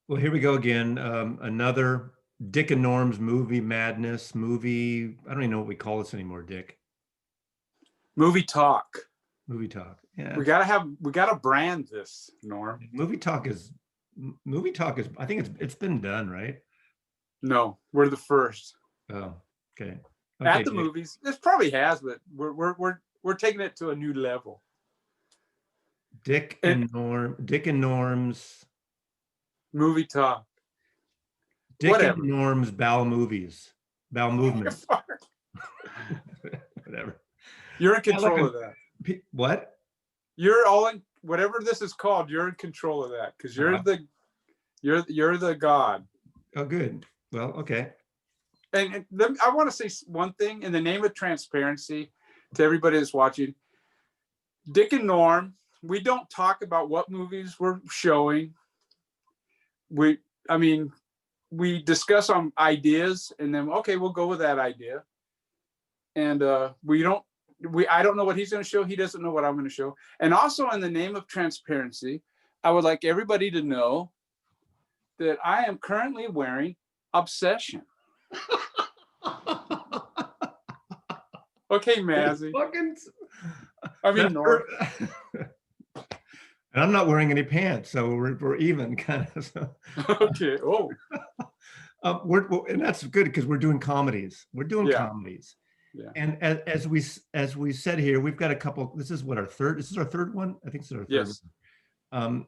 Well, here we go again. Another Dick and Norm's movie madness movie. I don't even know what we call this anymore, Dick. Movie talk. Movie talk. Yeah, We gotta brand this, Norm. movie talk is movie talk is. I think it's been done, right? No, we're the first Oh, okay. Okay, at the Dick. movies. This probably has, but we're taking it to a new level. Dick And and Norm. Dick and Norm's. movie talk, Dick and whatever. Norm's bowel movies. Bowel movement. Whatever. You're in I like control of that. what? You're all in whatever this is called. You're in control of that because you're the god. Oh, good. Well, okay. And I want to say one thing in the name of transparency to everybody that's watching. Dick and Norm, we don't talk about what movies we're showing. We discuss on ideas and then we'll go with that idea. And I don't know what he's going to show. He doesn't know what I'm going to show. And also in the name of transparency, I would like everybody to know that I am currently wearing Obsession. Okay, Mazzy. Norm. And I'm not wearing any pants, so we're even kind of. So. Okay. Oh. And that's good because we're doing comedies. We're doing comedies. Yeah. And as we said here, we've got a couple. This is what our third. This is our third one. I think this is our third. Yes. One.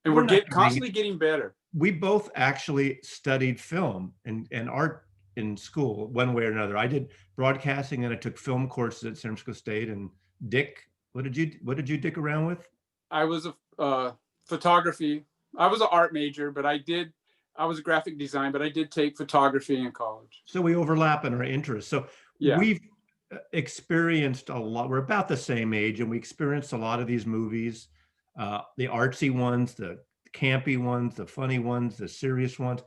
And we're constantly getting better. We both actually studied film and art in school, one way or another. I did broadcasting and I took film courses at San Francisco State. And Dick, what did you dick around with? I was a photography. I was an art major, but I was a graphic design, but I did take photography in college. So we overlap in our interests. So we've experienced a lot. We're about the same age, and we experienced a lot of these movies, the artsy ones, the campy ones, the funny ones, the serious ones.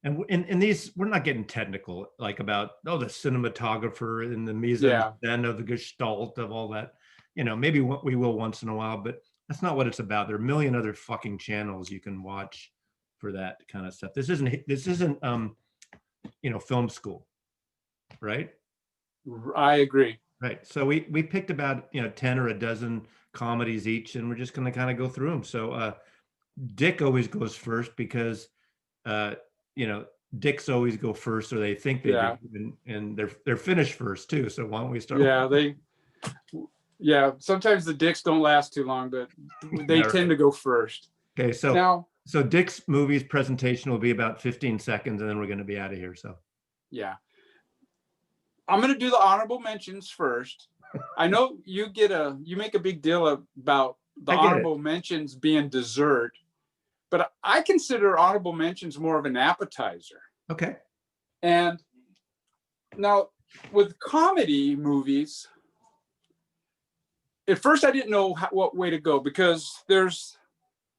And in these, we're not getting technical, like about, the cinematographer and the mise-en-scène of the gestalt of all that. Maybe we will once in a while, but that's not what it's about. There are a million other fucking channels you can watch for that kind of stuff. This isn't film school, right? I agree. Right. So we picked about 10 or a dozen comedies each, and we're just going to kind of go through them. So Dick always goes first because dicks always go first, or they think they do, and they're finished first too. So why don't we start? Sometimes the dicks don't last too long, but they tend to go first. Okay, so Dick's movie's presentation will be about 15 seconds, and then we're going to be out of here. So I'm going to do the honorable mentions first. I know you make a big deal about the honorable mentions being dessert, but I consider honorable mentions more of an appetizer. Okay. And now with comedy movies, at first I didn't know what way to go, because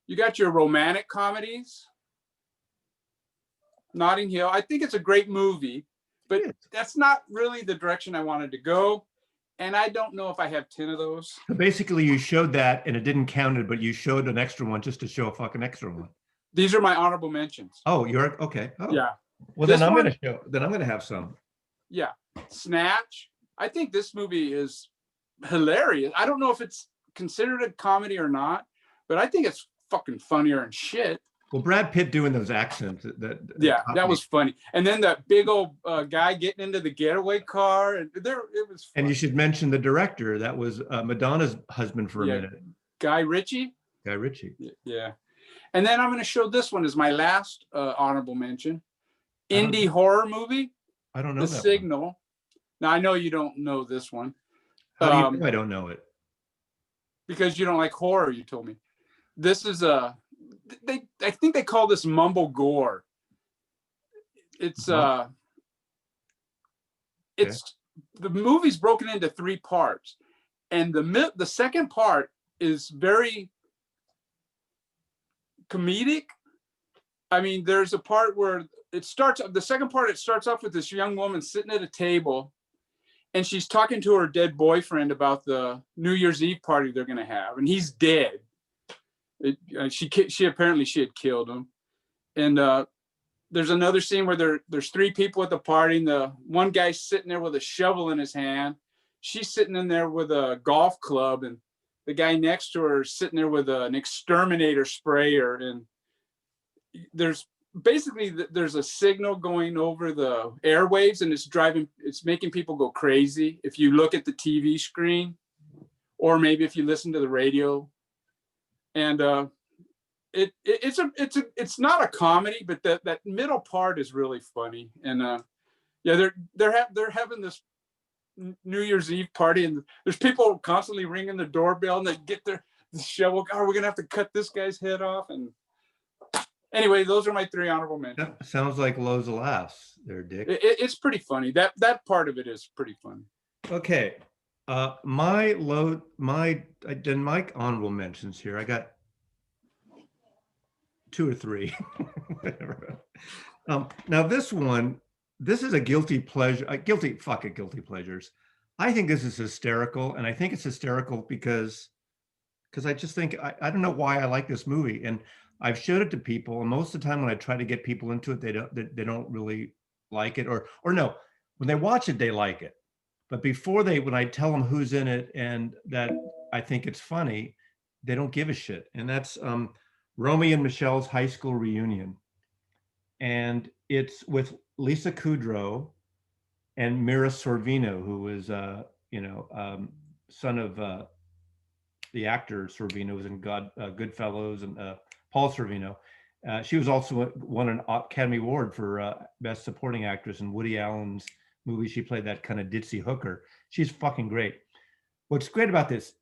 you got your romantic comedies. Notting Hill, I think it's a great movie, but that's not really the direction I wanted to go. And I don't know if I have 10 of those. So basically you showed that and it didn't count it, but you showed an extra one just to show a fucking extra one. These are my honorable mentions. Oh, you're okay. Oh. Yeah. Well, then I'm going to have some. Yeah. Snatch. I think this movie is hilarious. I don't know if it's considered a comedy or not, but I think it's fucking funnier and shit. Well, Brad Pitt doing those accents. That was funny. And then that big old guy getting into the getaway car, and it was funny. And you should mention the director. That was Madonna's husband for a minute. Guy Ritchie. Yeah. And then I'm going to show this one as my last honorable mention. Indie horror movie. I don't know The that Signal. One. Now, I know you don't know this one. How do you know I don't know it? Because you don't like horror, you told me. This is I think they call this mumble gore. It's the movie's broken into 3 parts, and the second part is very comedic. I mean, there's a part where the second part, it starts off with this young woman sitting at a table, and she's talking to her dead boyfriend about the New Year's Eve party they're going to have, and he's dead. She apparently had killed him, And there's another scene where there's three people at the party, and the one guy's sitting there with a shovel in his hand. She's sitting in there with a golf club, and the guy next to her is sitting there with an exterminator sprayer. And there's a signal going over the airwaves, and it's making people go crazy if you look at the TV screen, or maybe if you listen to the radio. And it's not a comedy, but that middle part is really funny. And yeah, they're having this New Year's Eve party, and there's people constantly ringing the doorbell, and they get the shovel. Oh, we're gonna have to cut this guy's head off. And anyway, those are my three honorable mentions. That sounds like loads of laughs there, Dick. It's pretty funny. That part of it is pretty funny. Okay, my honorable mentions here. I got 2 or 3, whatever. Now this is a guilty pleasure. Guilty pleasures. I think this is hysterical, and I think it's hysterical because I just think I don't know why I like this movie, and I've showed it to people, and most of the time when I try to get people into it, they don't really like it, or no, when they watch it, they like it. But when I tell them who's in it and that I think it's funny, they don't give a shit. And that's Romy and Michelle's High School Reunion. And it's with Lisa Kudrow and Mira Sorvino, who is, son of the actor Sorvino, who was in Goodfellas, and Paul Sorvino. She was also won an Academy Award for Best Supporting Actress in Woody Allen's movie. She played that kind of ditzy hooker. She's fucking great. What's great about this,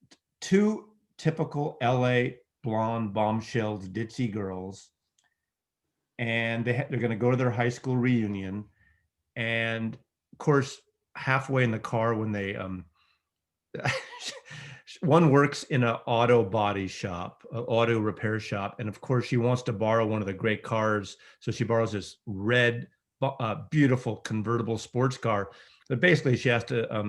2 typical LA blonde bombshells, ditzy girls, and they're going to go to their high school reunion. And of course, halfway in the car when they, one works in an auto body shop, an auto repair shop. And of course she wants to borrow one of the great cars. So she borrows this red, beautiful convertible sports car. But basically she has to at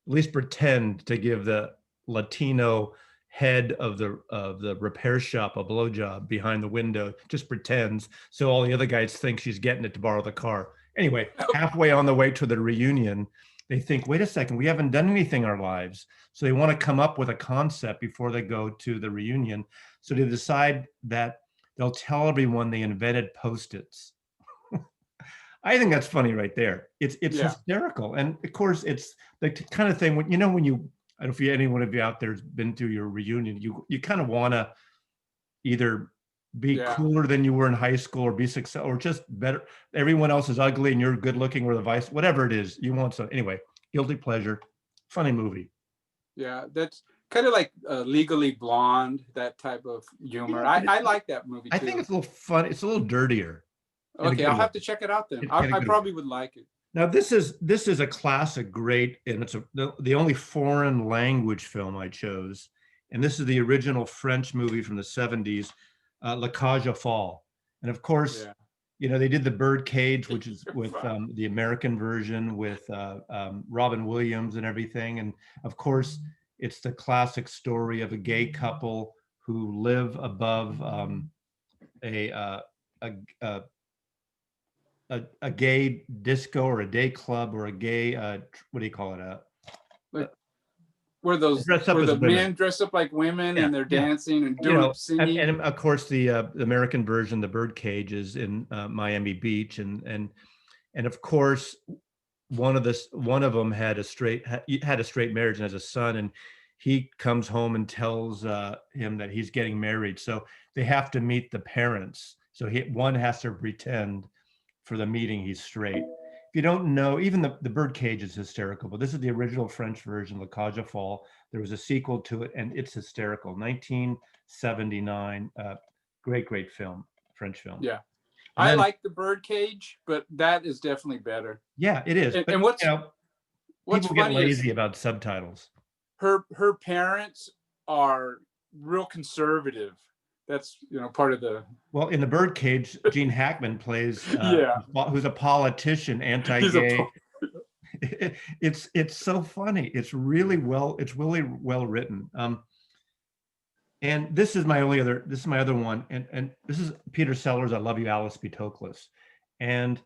least pretend to give the Latino head of the repair shop a blowjob behind the window, just pretends, so all the other guys think she's getting it to borrow the car. Anyway, halfway on the way to the reunion, they think, wait a second, we haven't done anything in our lives. So they want to come up with a concept before they go to the reunion. So they decide that they'll tell everyone they invented Post-its. I think that's funny right there. It's hysterical. And of course, it's the kind of thing when I don't know if anyone of you out there has been to your reunion, you kind of want to either be cooler than you were in high school, or be successful, or just better. Everyone else is ugly and you're good looking, or the vice, whatever it is you want. So anyway, guilty pleasure, funny movie. Yeah, that's kind of like Legally Blonde, that type of humor. I like that movie too. I think it's a little fun. It's a little dirtier. Okay, I'll have to check it out then. I probably would like it. Now this is a classic, great, and it's the only foreign language film I chose, and this is the original French movie from the 70s, La Cage aux Folles. And of course, they did The Birdcage, which is with the American version with Robin Williams and everything. And of course, it's the classic story of a gay couple who live above a gay disco or a day club or a gay what do you call it? Where the men dress up like women and they're dancing and doing singing. And of course the American version, The Birdcage, is in Miami Beach, and of course one of them had a straight marriage and has a son, and he comes home and tells him that he's getting married. So they have to meet the parents. So one has to pretend for the meeting he's straight. If you don't know, even the Birdcage is hysterical, but this is the original French version, La Cage aux Folles. There was a sequel to it, and it's hysterical. 1979, great film, French film. Yeah, I like The Birdcage, but that is definitely better. Yeah, it is. And what's people get lazy about subtitles. Her parents are real conservative. That's part of the. Well, in The Birdcage, Gene Hackman plays who's a politician, anti-gay. It's so funny. It's really well written. And this is my other one. And this is Peter Sellers, I Love You, Alice, Be Toklas. And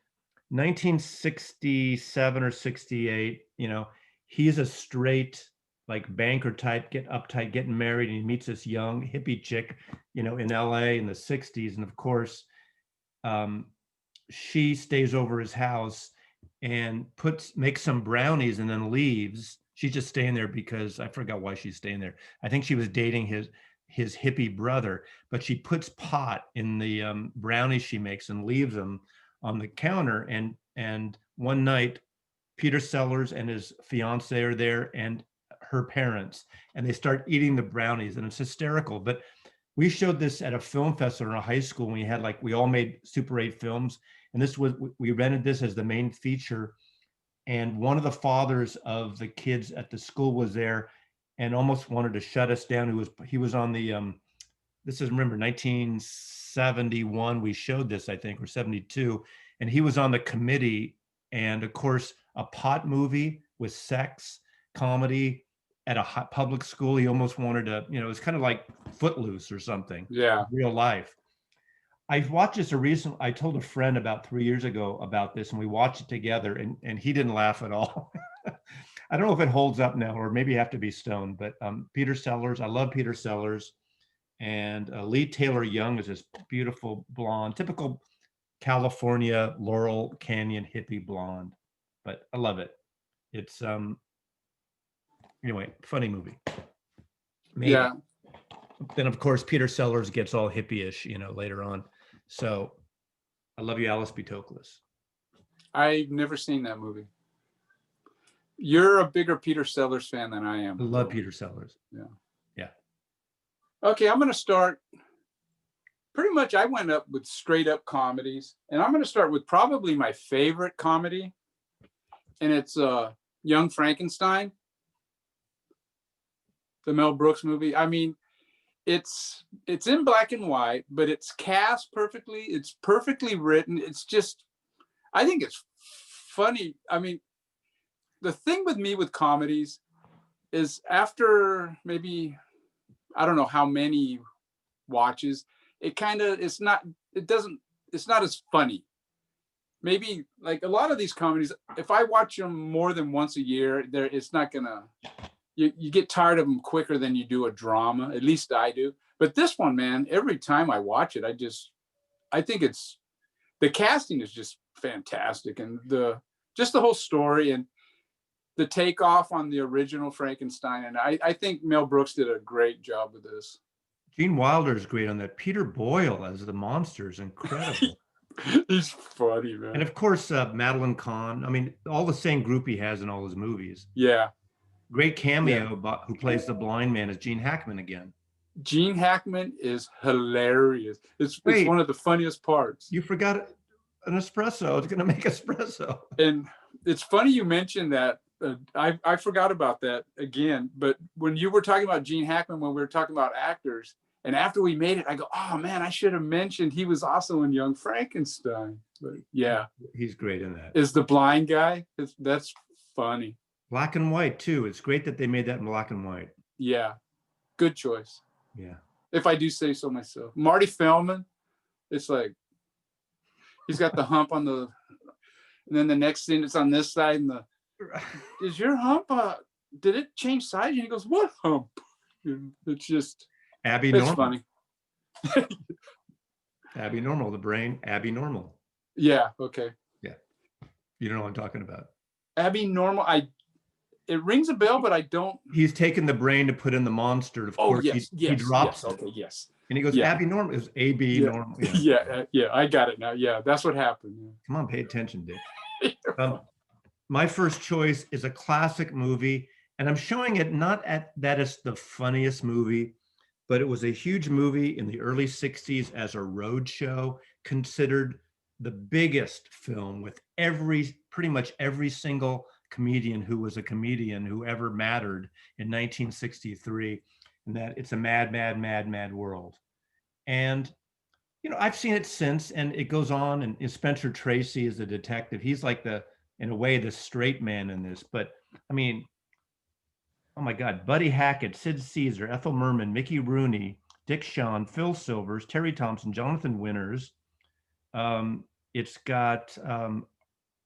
1967 or 68, he's a straight, like banker type, get uptight, getting married, and he meets this young hippie chick, in LA in the 60s. And of course, um, she stays over his house and makes some brownies and then leaves. She's just staying there because I forgot why she's staying there. I think she was dating his hippie brother, but she puts pot in the brownies she makes and leaves them on the counter. And one night, Peter Sellers and his fiance are there, and her parents, and they start eating the brownies, and it's hysterical. But we showed this at a film festival in a high school. And we all made Super 8 films, and we rented this as the main feature. And one of the fathers of the kids at the school was there, and almost wanted to shut us down. He was on the this is, remember, 1971 we showed this, I think, or 72, and he was on the committee. And of course, a pot movie with sex comedy at a public school, he almost wanted to, it was kind of like Footloose or something. Yeah. Real life. I watched this I told a friend about 3 years ago about this, and we watched it together, and he didn't laugh at all. I don't know if it holds up now, or maybe you have to be stoned, but Peter Sellers, I love Peter Sellers. And Lee Taylor Young is this beautiful blonde, typical California Laurel Canyon hippie blonde, but I love it. It's anyway, funny movie. Maybe. Yeah. Then of course Peter Sellers gets all hippie-ish, later on. So I Love You, Alice, Be Toklas. I've never seen that movie. You're a bigger Peter Sellers fan than I am. I love Peter Sellers. Yeah. Yeah. Okay, I'm going to start. Pretty much I went up with straight up comedies, and I'm going to start with probably my favorite comedy, and it's Young Frankenstein, the Mel Brooks movie. I mean, it's in black and white, but it's cast perfectly. It's perfectly written. It's just, I think it's funny. I mean, the thing with me with comedies is after maybe, I don't know how many watches, it's not as funny. Maybe like a lot of these comedies, if I watch them more than once a year, it's not gonna, you get tired of them quicker than you do a drama. At least I do. But this one, man, every time I watch it, I think the casting is just fantastic, and just the whole story and the takeoff on the original Frankenstein. And I think Mel Brooks did a great job with this. Gene Wilder is great on that. Peter Boyle as the monster is incredible. He's funny, man. And of course, Madeline Kahn. I mean, all the same group he has in all his movies. Yeah. Great cameo, who plays the blind man, is Gene Hackman again. Gene Hackman is hilarious. It's one of the funniest parts. You forgot an espresso. It's going to make espresso. And it's funny you mentioned that. I forgot about that again. But when you were talking about Gene Hackman, when we were talking about actors, and after we made it, I go, oh man, I should have mentioned he was also in Young Frankenstein. But yeah, he's great in that. Is the blind guy? That's funny. Black and white too. It's great that they made that in black and white. Yeah, good choice. Yeah, if I do say so myself. Marty Feldman, it's like he's got the hump on the, and then the next scene it's on this side, and is your hump? Did it change size? And he goes, what hump? It's just Abby Normal. It's funny. Abby Normal, the brain. Abby Normal. Yeah. Okay. Yeah. You don't know what I'm talking about. Abby Normal. It rings a bell, but I don't. He's taken the brain to put in the monster. Of course, yes, he drops it. Okay, yes. And he goes, Abby Normal. It was AB Normal. Yeah, I got it now. Yeah, that's what happened. Yeah. Come on, pay attention, Dick. My first choice is a classic movie, and I'm showing it not at that is the funniest movie, but it was a huge movie in the early 60s as a road show, considered the biggest film with pretty much every single comedian who was a comedian who ever mattered in 1963, and that it's a mad, mad, mad, mad world. And I've seen it since, and it goes on, and Spencer Tracy is the detective. He's like in a way, the straight man in this. But I mean, oh my God, Buddy Hackett, Sid Caesar, Ethel Merman, Mickey Rooney, Dick Shawn, Phil Silvers, Terry Thompson, Jonathan Winters. It's got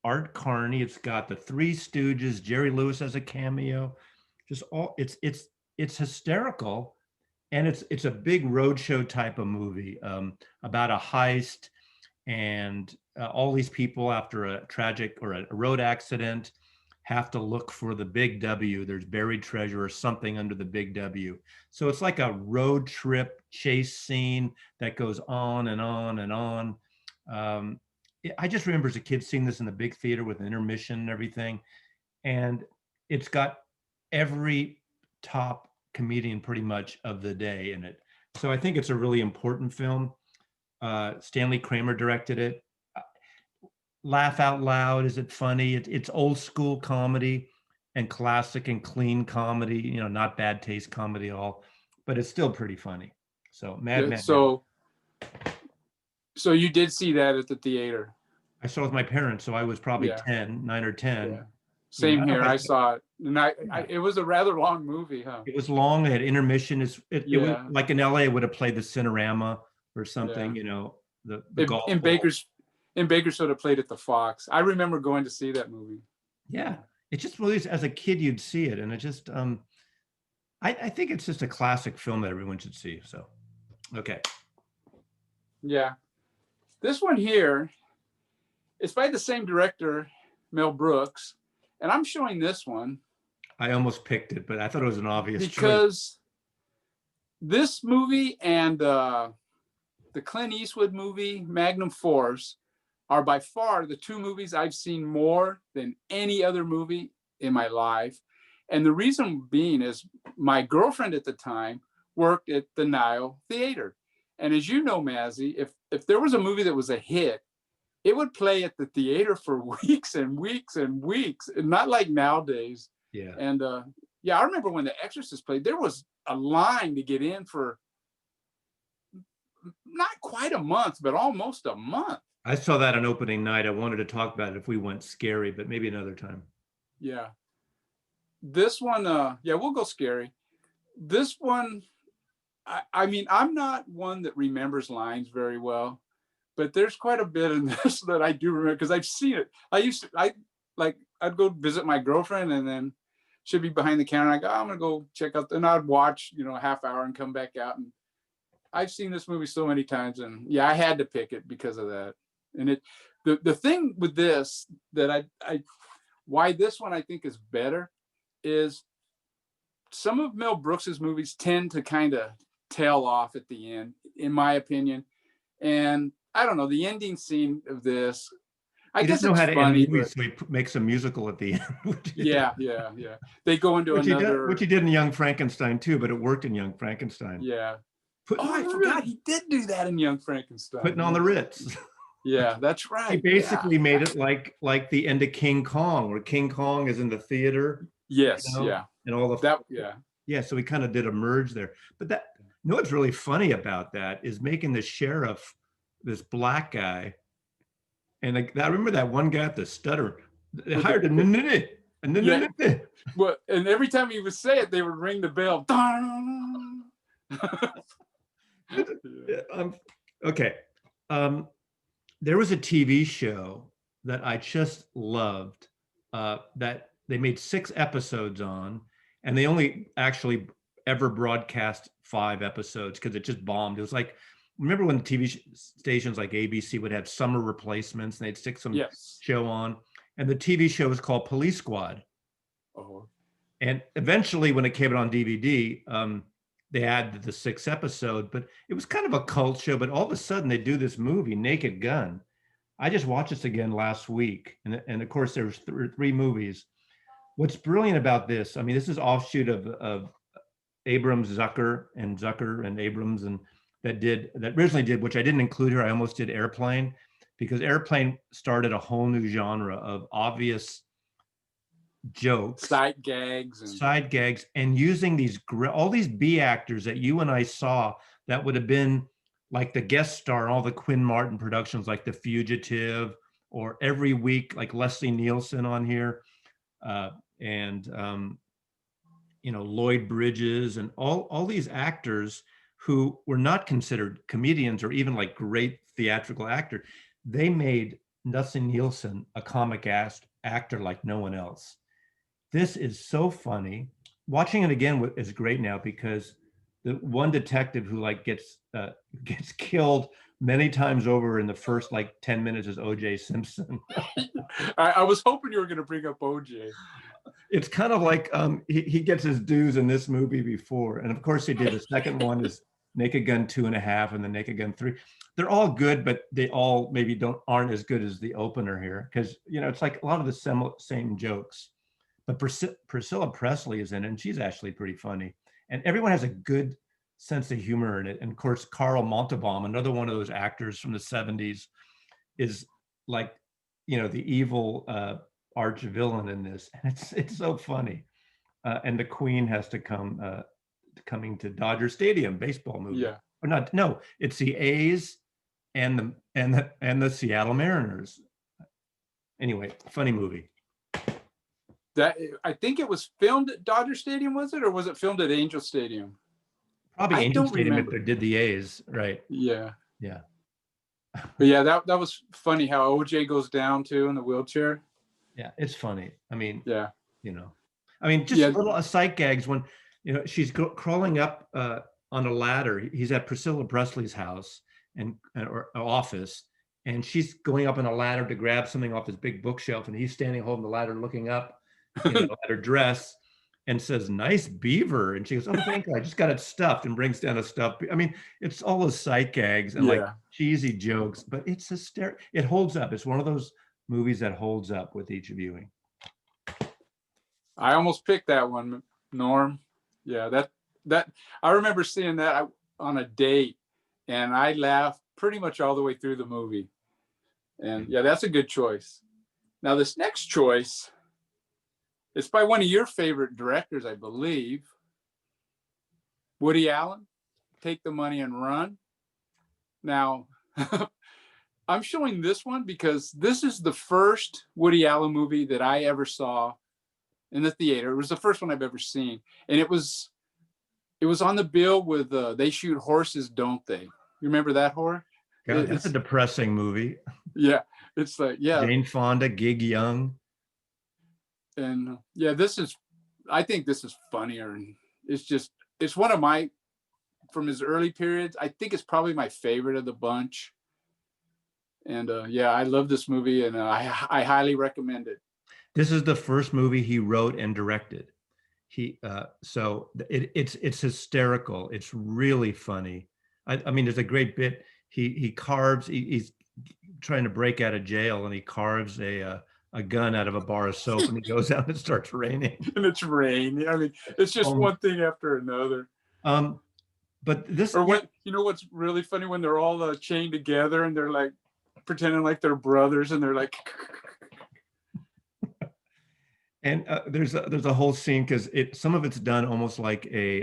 Art Carney. It's got the Three Stooges. Jerry Lewis has a cameo. Just all it's hysterical, and it's a big roadshow type of movie about a heist and all these people after a tragic or a road accident have to look for the big W. There's buried treasure or something under the big W. So it's like a road trip chase scene that goes on and on and on. I just remember as a kid seeing this in the big theater with an intermission and everything. And it's got every top comedian pretty much of the day in it. So I think it's a really important film. Stanley Kramer directed it. Laugh out loud. Is it funny? It's old school comedy and classic and clean comedy, you know, not bad taste comedy at all, but it's still pretty funny. So Mad. So you did see that at the theater? I saw it with my parents, so I was probably Yeah. 9 or 10. Yeah. Same here. I saw it, and Yeah. it was a rather long movie, huh? It was long. It had intermission. It was Yeah. like in LA, it would have played the Cinerama or something, Yeah. you know, the golf In ball. Bakersfield, it played at the Fox. I remember going to see that movie. Yeah. It just really, as a kid, you'd see it. And it just, I think it's just a classic film that everyone should see. So, okay. Yeah. This one here, it's by the same director, Mel Brooks. And I'm showing this one I almost picked it, but I thought it was an obvious choice. because this movie and the Clint Eastwood movie, Magnum Force, are by far the two movies I've seen more than any other movie in my life. And the reason being is my girlfriend at the time worked at the Nile Theater. And as you know, Mazzy, if there was a movie that was a hit, it would play at the theater for weeks and weeks and weeks, and not like nowadays. Yeah. And I remember when The Exorcist played, there was a line to get in for not quite a month, but almost a month. I saw that on opening night. I wanted to talk about it if we went scary, but maybe another time. Yeah. This one, we'll go scary. This one, I mean, I'm not one that remembers lines very well, but there's quite a bit in this that I do remember because I've seen it. I'd go visit my girlfriend, and then she'd be behind the counter. I go, I'm gonna go check out, and I'd watch, a half hour and come back out. And I've seen this movie so many times, and yeah, I had to pick it because of that. And the thing with this that why this one I think is better is some of Mel Brooks's movies tend to kind of tail off at the end, in my opinion. And I don't know, the ending scene of this, I guess it's funny, movies, so he makes a musical at the end. Yeah. They go into which he did in Young Frankenstein too, but it worked in Young Frankenstein. Yeah. I forgot he did do that in Young Frankenstein. Putting on the Ritz. Yeah, that's right. He basically made it like the end of King Kong, where King Kong is in the theater. Yes, yeah. And all of that, yeah. Yeah, so we kind of did a merge there. But what's really funny about that is making the sheriff this black guy. And I remember that one guy at the stutter. They hired a Well, and every time he would say it, they would ring the bell. Okay. There was a TV show that I just loved that they made 6 episodes on, and they only actually ever broadcast 5 episodes because it just bombed. It was like, remember when TV stations like ABC would have summer replacements and they'd stick some show on, and the TV show was called Police Squad. Oh. And eventually when it came out on DVD, they added the 6th episode, but it was kind of a cult show. But all of a sudden they do this movie, Naked Gun. I just watched this again last week. And of course there was 3 movies. What's brilliant about this, I mean, this is offshoot of Abrams, Zucker and Abrams, and that originally did, which I didn't include here. I almost did Airplane, because Airplane started a whole new genre of obvious jokes, side gags, and using all these B actors that you and I saw that would have been like the guest star in all the Quinn Martin productions, like The Fugitive, or every week, like Leslie Nielsen on here, and Lloyd Bridges, and all these actors who were not considered comedians or even like great theatrical actor. They made Nutsy Nielsen a comic actor like no one else. This is so funny. Watching it again is great now because the one detective who like gets killed many times over in the first like 10 minutes is O.J. Simpson. I was hoping you were going to bring up O.J. It's kind of like he gets his dues in this movie before. And of course they did. The second one is Naked Gun 2.5 and the Naked Gun 3. They're all good, but they all maybe aren't as good as the opener here. Because, you know, it's like a lot of the same jokes. But Priscilla Presley is in it, and she's actually pretty funny. And everyone has a good sense of humor in it. And of course, Carl Montalban, another one of those actors from the 70s, is like, you know, the evil arch villain in this. And it's so funny. And the Queen has to coming to Dodger Stadium baseball movie. Yeah. Or not, no, it's the A's and the Seattle Mariners. Anyway, funny movie. That I think it was filmed at Dodger Stadium, was it, or was it filmed at Angel Stadium? Probably Angel Stadium if they did the A's, right? Yeah. Yeah. But yeah, that was funny how OJ goes down too in the wheelchair. Yeah, it's funny. I mean, yeah, you know, I mean, just little sight gags when, you know, she's crawling up on a ladder. He's at Priscilla Presley's house or office, and she's going up on a ladder to grab something off his big bookshelf, and he's standing holding the ladder, looking up, you know, at her dress, and says, "Nice beaver," and she goes, "Oh, thank you. I just got it stuffed," and brings down a stuffed. I mean, it's all those sight gags and like cheesy jokes, but it's hysterical. It holds up. It's one of those movies that holds up with each viewing. I almost picked that one, Norm. Yeah, that I remember seeing that on a date, and I laughed pretty much all the way through the movie. And yeah, that's a good choice. Now this next choice, it's by one of your favorite directors, I believe, Woody Allen. Take the Money and Run. Now, I'm showing this one because this is the first Woody Allen movie that I ever saw in the theater. It was the first one I've ever seen, and it was on the bill with They Shoot Horses, Don't They? You remember that horror? God, that's a depressing movie. Yeah, it's like Jane Fonda, Gig Young, and yeah, I think this is funnier, and it's one of my, from his early periods, I think it's probably my favorite of the bunch. And yeah, I love this movie, and I highly recommend it. This is the first movie he wrote and directed. So it's hysterical. It's really funny. I mean, there's a great bit. He carves. He's trying to break out of jail, and he carves a gun out of a bar of soap, and he goes out and it starts raining. And it's rain. I mean, it's just one thing after another. But this, or when, you know what's really funny, when they're all chained together and they're like pretending like they're brothers, and they're like. And there's a whole scene because some of it's done almost like a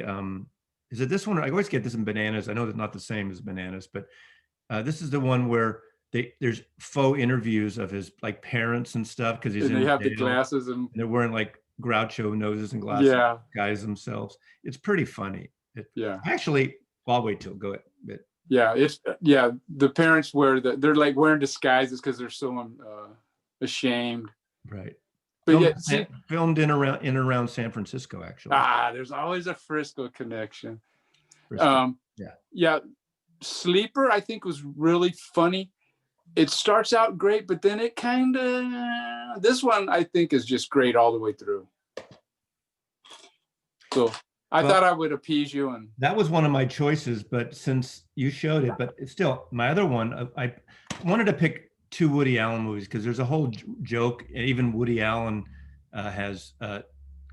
is it this one? I always get this in Bananas. I know it's not the same as Bananas, but this is the one where there's faux interviews of his like parents and stuff because he's and they have the glasses and they're wearing like Groucho noses and glasses. Yeah, guys themselves. It's pretty funny. Yeah, actually, I'll wait till go ahead. Yeah, the parents they're like wearing disguises because they're so ashamed. Right. But filmed in around San Francisco, actually. There's always a Frisco connection. Frisco. Yeah. Sleeper, I think, was really funny. It starts out great, but then it kind of, this one I think is just great all the way through. So I thought I would appease you. And that was one of my choices, but since you showed it, but it's still my other one, I wanted to pick two Woody Allen movies because there's a whole joke. Even Woody Allen has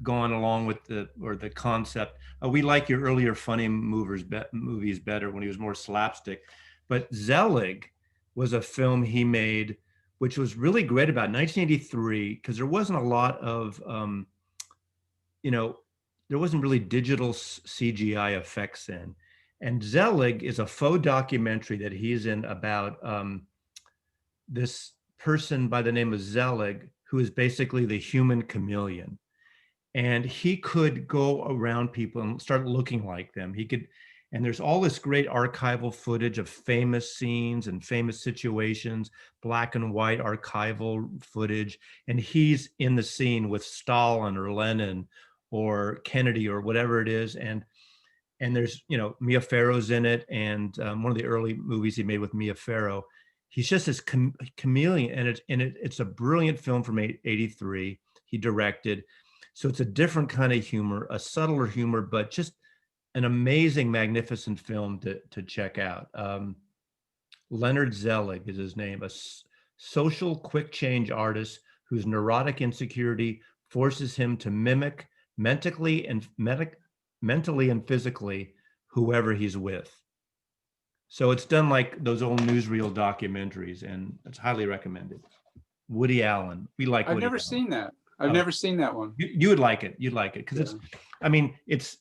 gone along with the concept. We like your earlier funny movies better when he was more slapstick. But Zelig was a film he made, which was really great about 1983 because there wasn't a lot of, there wasn't really digital CGI effects then. And Zelig is a faux documentary that he's in about this person by the name of Zelig, who is basically the human chameleon. And he could go around people and start looking like them. And there's all this great archival footage of famous scenes and famous situations, black and white archival footage. And he's in the scene with Stalin or Lenin or Kennedy or whatever it is. And there's, you know, Mia Farrow's in it. And one of the early movies he made with Mia Farrow, he's just this chameleon. And it's a brilliant film from '83. He directed. So it's a different kind of humor, a subtler humor, but just an amazing, magnificent film to check out. Leonard Zelig is his name, a social quick change artist whose neurotic insecurity forces him to mimic mentally and physically whoever he's with. So it's done like those old newsreel documentaries, and it's highly recommended. Woody Allen, we like. I've Woody never Allen. seen that. I've never seen that one. You would like it. You'd like it because it's, I mean, it's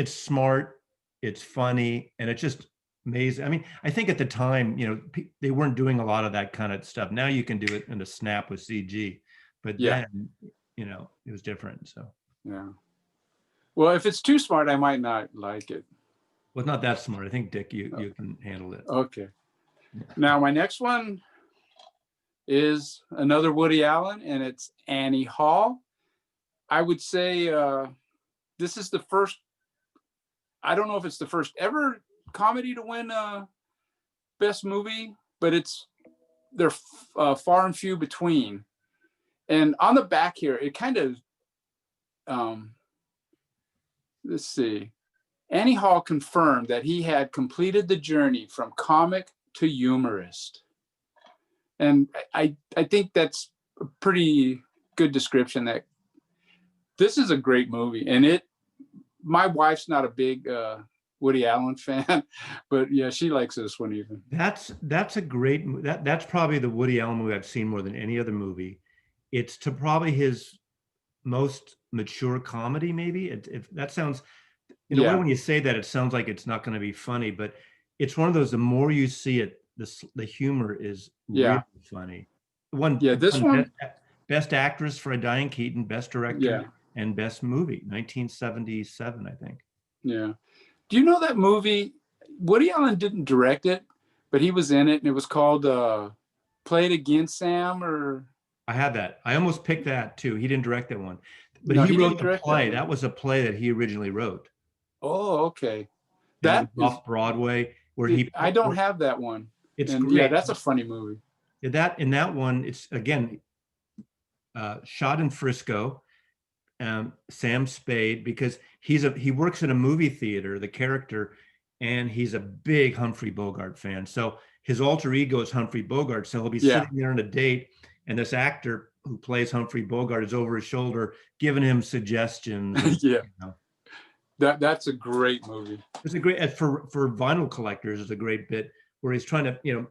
smart, it's funny, and it's just amazing. I mean, I think at the time, you know, they weren't doing a lot of that kind of stuff. Now you can do it in a snap with CG, but then, you know, it was different. So yeah. Well, if it's too smart, I might not like it. Well, it's not that smart. I think, Dick, you can handle it. Okay. Now my next one is another Woody Allen, and it's Annie Hall. I would say this is the first, I don't know if it's the first ever comedy to win Best Movie, but they're far and few between. And on the back here, it kind of, let's see, Annie Hall confirmed that he had completed the journey from comic to humorist. And I think that's a pretty good description. That this is a great movie. And my wife's not a big Woody Allen fan, but yeah, she likes this one even. That's a great, that's probably the Woody Allen movie I've seen more than any other movie. It's to probably his most mature comedy, maybe. That sounds, in a way, when you say that, it sounds like it's not going to be funny, but it's one of those, the more you see it, the humor is really funny. This one, best actress for Diane Keaton, best director, and best movie, 1977, I think. Yeah. Do you know that movie? Woody Allen didn't direct it, but he was in it, and it was called Play It Again, Sam, or... I had that. I almost picked that too. He didn't direct that one, but No, he wrote the play. That was a play that he originally wrote. Oh, okay. That was off Broadway, where I don't have that one. It's great. Yeah, that's a funny movie. In that one, it's again shot in Frisco. Sam Spade, because he works in a movie theater, the character, and he's a big Humphrey Bogart fan. So his alter ego is Humphrey Bogart. So he'll be sitting there on a date, and this actor who plays Humphrey Bogart is over his shoulder giving him suggestions. Yeah. You know. That's a great movie. It's a great, for vinyl collectors, it's a great bit where he's trying to, you know,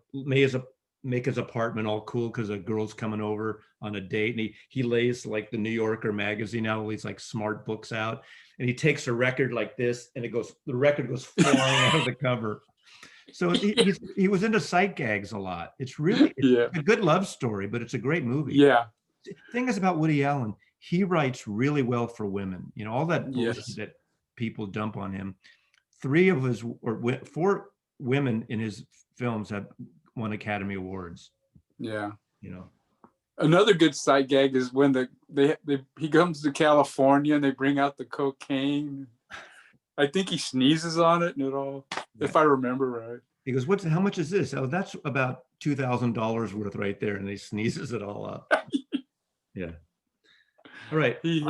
make his apartment all cool because a girl's coming over on a date, and he lays like the New Yorker magazine out, all these like smart books out, and he takes a record like this, and the record goes flying out of the cover. So he was into sight gags a lot. It's a good love story, but it's a great movie. Yeah. The thing is about Woody Allen, he writes really well for women. You know, all that bullshit that people dump on him. 4 women in his films have won Academy Awards. Yeah. You know, another good sight gag is when he comes to California and they bring out the cocaine. I think he sneezes on it and it all, if I remember right. He goes, how much is this? Oh, that's about $2,000 worth right there. And he sneezes it all up. Yeah. All right. I'm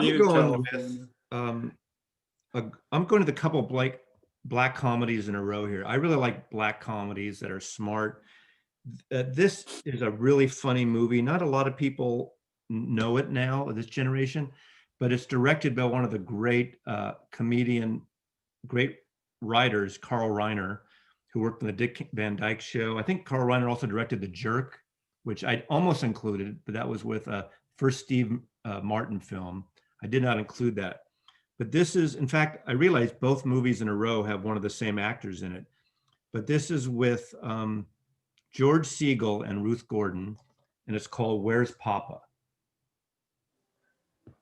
going to the couple black comedies in a row here. I really like black comedies that are smart. This is a really funny movie. Not a lot of people know it now, this generation, but it's directed by one of the great great writers, Carl Reiner, who worked on the Dick Van Dyke Show. I think Carl Reiner also directed The Jerk, which I almost included, but that was with a first Steve Martin film. I did not include that. But this is, in fact, I realized both movies in a row have one of the same actors in it. But this is with George Siegel and Ruth Gordon, and it's called Where's Papa?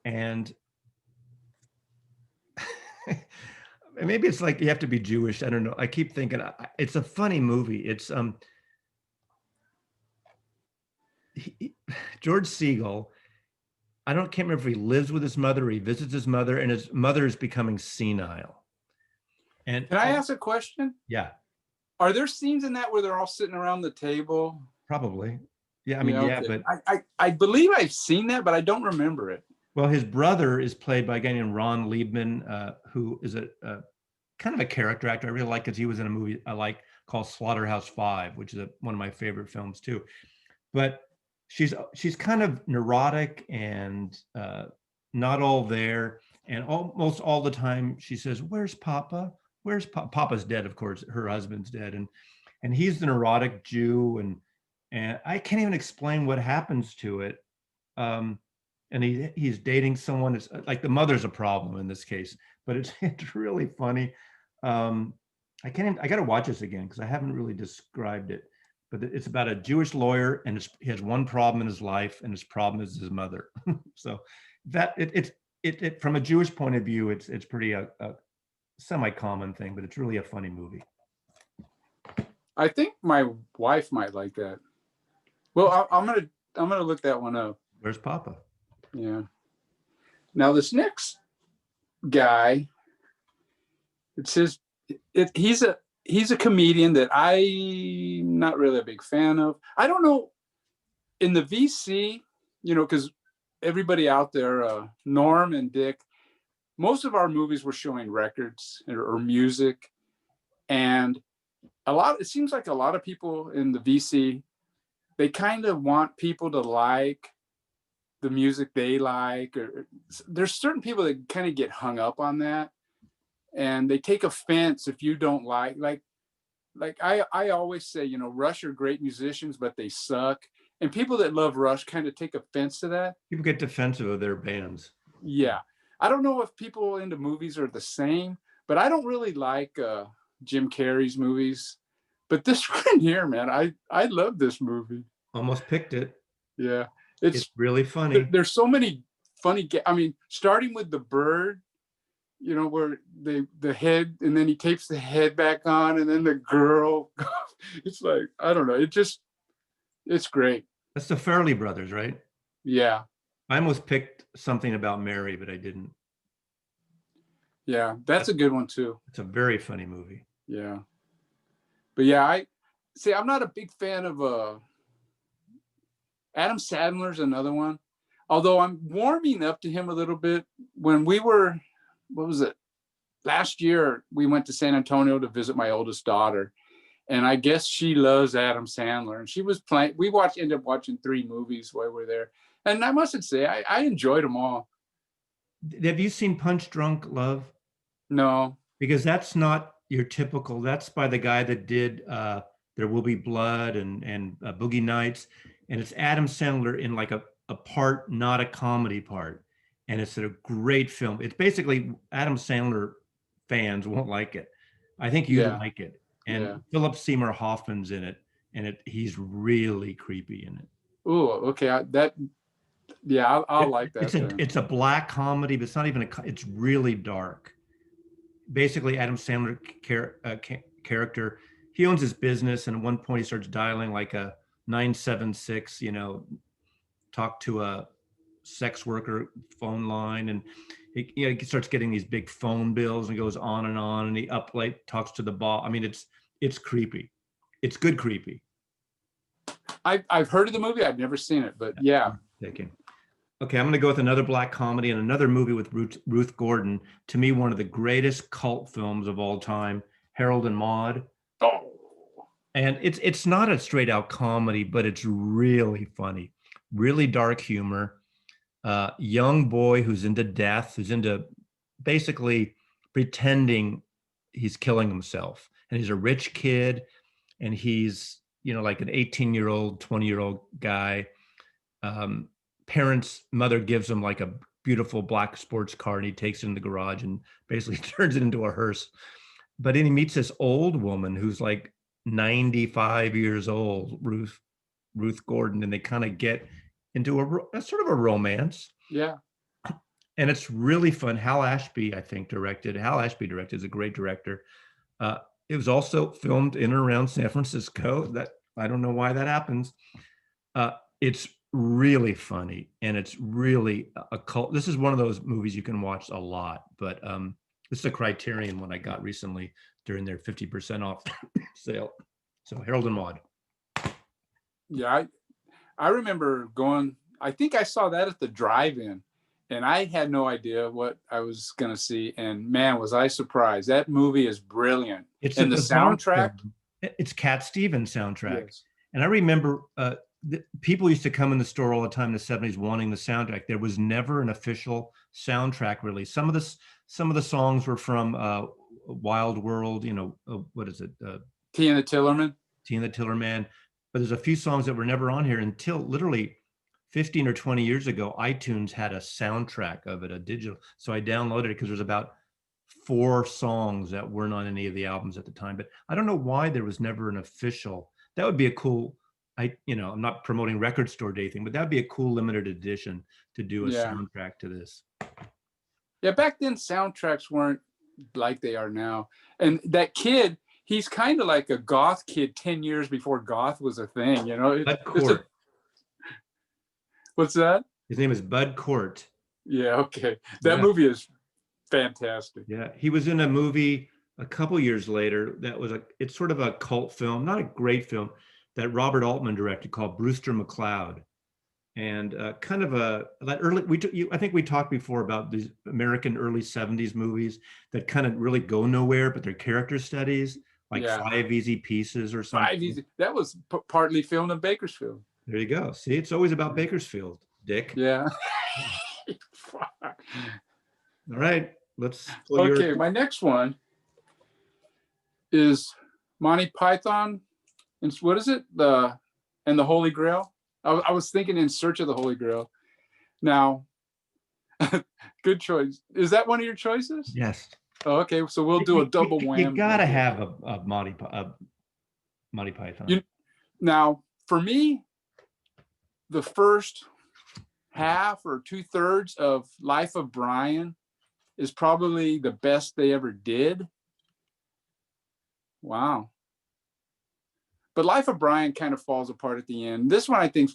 And maybe it's like you have to be Jewish. I don't know. I keep thinking it's a funny movie. It's he, George Siegel. Can't remember if he lives with his mother or he visits his mother, and his mother is becoming senile. And Can I ask a question? yeah, Are there scenes in that where they're all sitting around the table? probably. Yeah, I mean, yeah, okay. but I believe I've seen that, but I don't remember it. well, his brother is played by a guy named Ron Liebman, who is a kind of a character actor. I really like because he was in a movie I like called Slaughterhouse-Five, which is one of my favorite films too. But she's kind of neurotic and not all there, and almost all the time she says, "Where's Papa? Where's Papa?" Papa's dead, of course. Her husband's dead, and he's the neurotic Jew, and I can't even explain what happens to it. And he's dating someone. It's like the mother's a problem in this case, but it's really funny. I got to watch this again because I haven't really described it. But it's about a Jewish lawyer, and he has one problem in his life, and his problem is his mother. So that it from a Jewish point of view, it's pretty a semi-common thing, but it's really a funny movie. I think my wife might like that. Well, I'm gonna look that one up. Where's Papa? Yeah. Now this next guy, it says he's a comedian that I'm not really a big fan of. I don't know, in the VC, because everybody out there, Norm and Dick, most of our movies were showing records or music, and it seems like a lot of people in the VC, they kind of want people to like the music they like, or there's certain people that kind of get hung up on that, and they take offense if you don't like I always say, Rush are great musicians, but they suck. And people that love Rush kind of take offense to that. People get defensive of their bands. Yeah. I don't know if people into movies are the same, but I don't really like Jim Carrey's movies. But this one here, man, I love this movie. Almost picked it. Yeah. It's really funny. There's so many funny, starting with the bird, where the head, and then he tapes the head back on, and then the girl. It's like, I don't know. It's great. That's the Farrelly brothers, right? Yeah. I almost picked Something About Mary, but I didn't. Yeah, that's a good one too. It's a very funny movie. Yeah. But yeah, I'm not a big fan of Adam Sandler's another one. Although I'm warming up to him a little bit. When we were, what was it? Last year, we went to San Antonio to visit my oldest daughter. And I guess she loves Adam Sandler. And she was playing, ended up watching 3 movies while we were there. And I must say, I enjoyed them all. Have you seen Punch Drunk Love? No. Because that's not your typical, that's by the guy that did There Will Be Blood and Boogie Nights. And it's Adam Sandler in like a part, not a comedy part. And it's a great film. It's basically Adam Sandler fans won't like it. I think you'd like it. And Philip Seymour Hoffman's in it, and he's really creepy in it. Oh, okay. I'll like that. It's a black comedy, but it's not even it's really dark. Basically, Adam Sandler character, he owns his business, and at one point he starts dialing like a 976, talk to a sex worker phone line, and he starts getting these big phone bills and goes on, and he up late talks to the boss. I mean, it's creepy. It's good creepy. I've heard of the movie. I've never seen it, but yeah. Okay, I'm going to go with another black comedy and another movie with Ruth Gordon. To me, one of the greatest cult films of all time, Harold and Maude. Oh. And it's not a straight out comedy, but it's really funny, really dark humor. Young boy who's into death, who's into basically pretending he's killing himself. And he's a rich kid, and he's, like an 18-year-old, 20-year-old guy. Mother gives him like a beautiful black sports car, and he takes it in the garage and basically turns it into a hearse. But then he meets this old woman who's like 95 years old, Ruth Gordon, and they kind of get into a sort of a romance. Yeah. and it's really fun. Hal Ashby, I think, directed. Hal Ashby directed, is a great director. It was also filmed in and around San Francisco. That I don't know why that happens. Uh, it's really funny, and it's really a cult. This is one of those movies you can watch a lot, but this is a Criterion one I got recently during their 50% off sale. So Harold and Maude. Yeah, I remember going, I think I saw that at the drive-in, and I had no idea what I was going to see. And man, was I surprised. That movie is brilliant. And the soundtrack. It's Cat Stevens soundtrack. Yes. And I remember people used to come in the store all the time in the 70s wanting the soundtrack. There was never an official soundtrack release. Some of the songs were from Wild World, what is it? T and the Tillerman. T and the Tillerman. But there's a few songs that were never on here until literally 15 or 20 years ago. iTunes had a soundtrack of it, a digital. So I downloaded it because there's about 4 songs that weren't on any of the albums at the time. But I don't know why there was never an official. That would be a cool, I'm not promoting Record Store Day thing, but that'd be a cool limited edition to do a soundtrack to this. Yeah, back then soundtracks weren't like they are now. And that kid, he's kind of like a goth kid 10 years before goth was a thing, Bud Cort. What's that? His name is Bud Cort. Yeah, okay. That movie is fantastic. Yeah, he was in a movie a couple years later that was it's sort of a cult film, not a great film, that Robert Altman directed called Brewster McCloud. And kind of that early, I think we talked before about these American early 70s movies that kind of really go nowhere, but they're character studies, like 5 Easy Pieces or something. 5 Easy. That was partly filmed in Bakersfield. There you go. See, it's always about Bakersfield, Dick. Yeah. All right, let's. Okay, my next one is Monty Python, and what is it? The Holy Grail. I was thinking In Search of the Holy Grail. Now, good choice. Is that one of your choices? Yes. Oh, okay, so we'll do a double whammy. You gotta have a Monty Python. Now, for me, the first half or 2/3 of Life of Brian is probably the best they ever did. Wow. But Life of Brian kind of falls apart at the end. This one, I think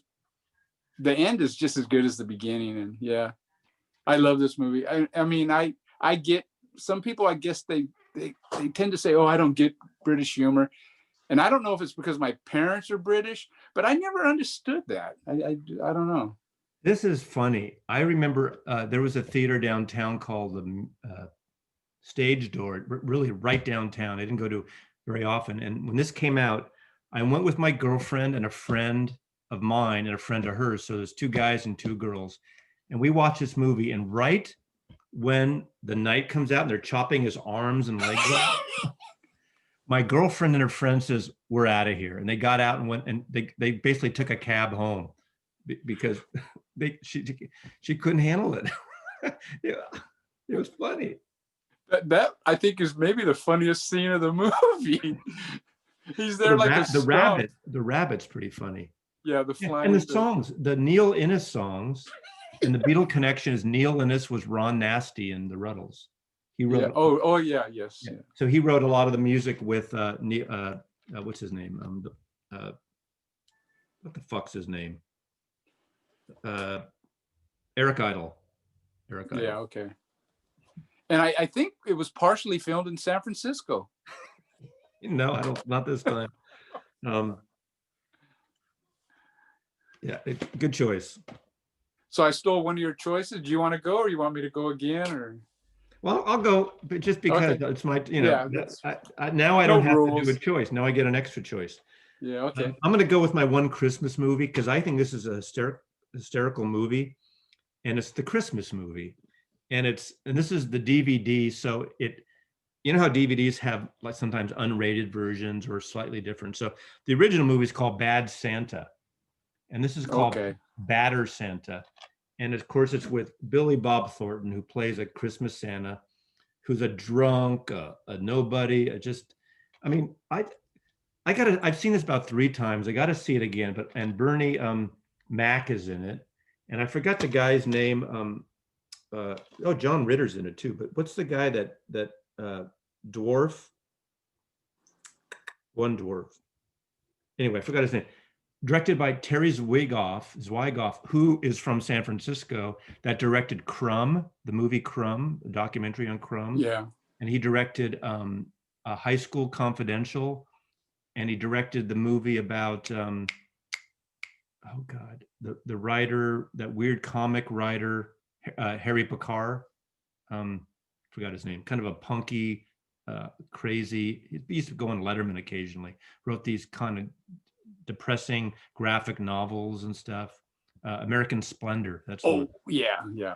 the end is just as good as the beginning. And yeah, I love this movie. I mean, I get some people, I guess they tend to say, oh, I don't get British humor. And I don't know if it's because my parents are British, but I never understood that. I don't know. This is funny. I remember there was a theater downtown called the Stage Door, really right downtown. I didn't go to very often. And when this came out, I went with my girlfriend and a friend of mine and a friend of hers. So there's 2 guys and 2 girls. And we watched this movie. And right when the knight comes out and they're chopping his arms and legs off, my girlfriend and her friend says, we're out of here. And they got out and went, and they basically took a cab home because she couldn't handle it. Yeah, it was funny. That I think is maybe the funniest scene of the movie. He's there the rabbit's pretty funny. Yeah, the flying. And the songs, the Neil Innes songs, and the Beatle connection is Neil Innes was Ron Nasty in the Ruddles. He wrote. Yeah. Oh yeah, yes. Yeah. So he wrote a lot of the music with what's his name? What the fuck's his name? Eric Idle. Yeah. Okay. And I think it was partially filmed in San Francisco. No, I don't. Not this time. Yeah, good choice. So I stole one of your choices. Do you want to go, or you want me to go again, or? Well, I'll go, but just because it's my, now I don't have to do a choice. Now I get an extra choice. Yeah. Okay. I'm going to go with my one Christmas movie because I think this is a hysterical movie, and it's the Christmas movie, and this is the DVD. So you know how DVDs have like sometimes unrated versions or slightly different. So the original movie is called Bad Santa, and this is called Badder Santa. And of course, it's with Billy Bob Thornton, who plays a Christmas Santa, who's a drunk, a nobody. I've seen this about 3 times. I got to see it again. And Bernie Mac is in it, and I forgot the guy's name. oh, John Ritter's in it too, but what's the guy that dwarf? One dwarf. Anyway, I forgot his name. Directed by Terry Zwigoff, who is from San Francisco, that directed Crumb, the movie Crumb, a documentary on Crumb. Yeah. And he directed a High School Confidential, and he directed the movie about oh God, the writer, that weird comic writer, Harry Picard. Forgot his name. Kind of a punky, crazy. He used to go on Letterman occasionally. Wrote these kind of depressing graphic novels and stuff. American Splendor. That's yeah.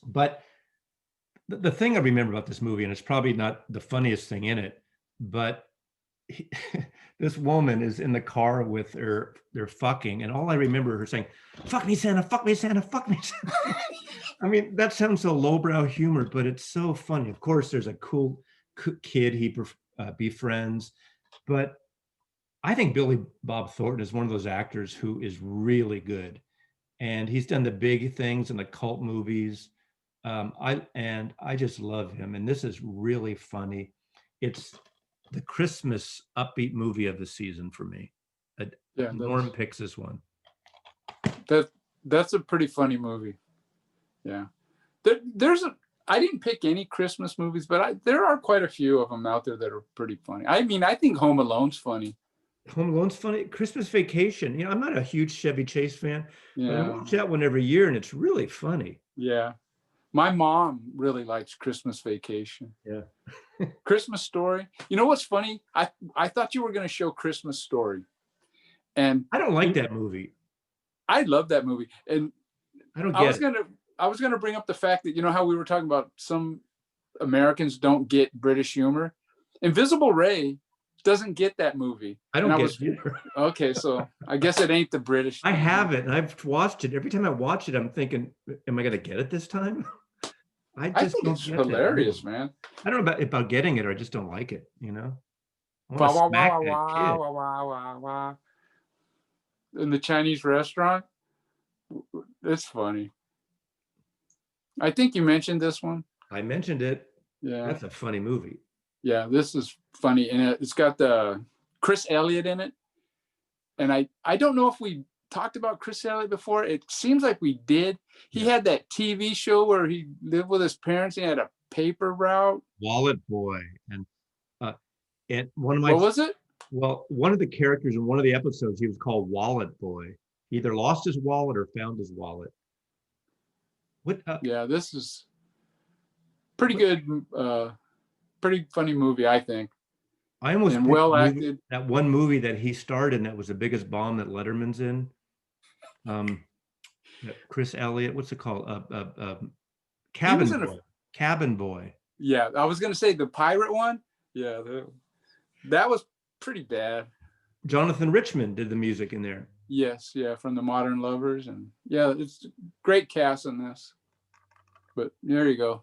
But the thing I remember about this movie, and it's probably not the funniest thing in it, but this woman is in the car with her, they're fucking, and all I remember her saying, "Fuck me, Santa, fuck me, Santa, fuck me, Santa." I mean, that sounds so lowbrow humor, but it's so funny. Of course, there's a cool kid he befriends, but I think Billy Bob Thornton is one of those actors who is really good, and he's done the big things in the cult movies. I just love him, and this is really funny. It's the Christmas upbeat movie of the season for me. Yeah, Norm picks this one. That's a pretty funny movie. Yeah, I didn't pick any Christmas movies, but there are quite a few of them out there that are pretty funny. I mean, I think Home Alone's funny. Home Alone's funny. Christmas Vacation. I'm not a huge Chevy Chase fan, but I Yeah. watch that one every year, and it's really funny. Yeah. My mom really likes Christmas Vacation. Yeah. Christmas Story. You know what's funny? I thought you were going to show Christmas Story. And I don't like that movie. I love that movie. And I don't get I was going to bring up the fact that, you know how we were talking about some Americans don't get British humor? Invisible Ray doesn't get that movie. I don't get it either. Okay, so I guess it ain't the British. I have it, and I've watched it. Every time I watch it, I'm thinking, am I going to get it this time? I think it's hilarious, man. I don't know about getting it, or I just don't like it, I Wah, want to wah, smack wah, that wah, kid. wah, wah, wah, wah. In the Chinese restaurant. It's funny. I think you mentioned this one. I mentioned it. Yeah. That's a funny movie. Yeah, this is funny. And it's got the Chris Elliott in it. And I don't know if we talked about Chris Elliott before. It seems like we did. He had that TV show where he lived with his parents. He had a paper route. Wallet Boy. And one of my... What was it? Well, one of the characters in one of the episodes, he was called Wallet Boy. He either lost his wallet or found his wallet. What? Yeah, this is pretty good. Pretty funny movie, I think. I almost and well acted. That one movie that he starred in that was the biggest bomb that Letterman's in. Chris Elliott, what's it called? Cabin Boy. Cabin Boy. Yeah, I was gonna say the pirate one. Yeah, that was pretty bad. Jonathan Richman did the music in there. Yes, yeah, from the Modern Lovers, and yeah, it's great cast in this. But there you go.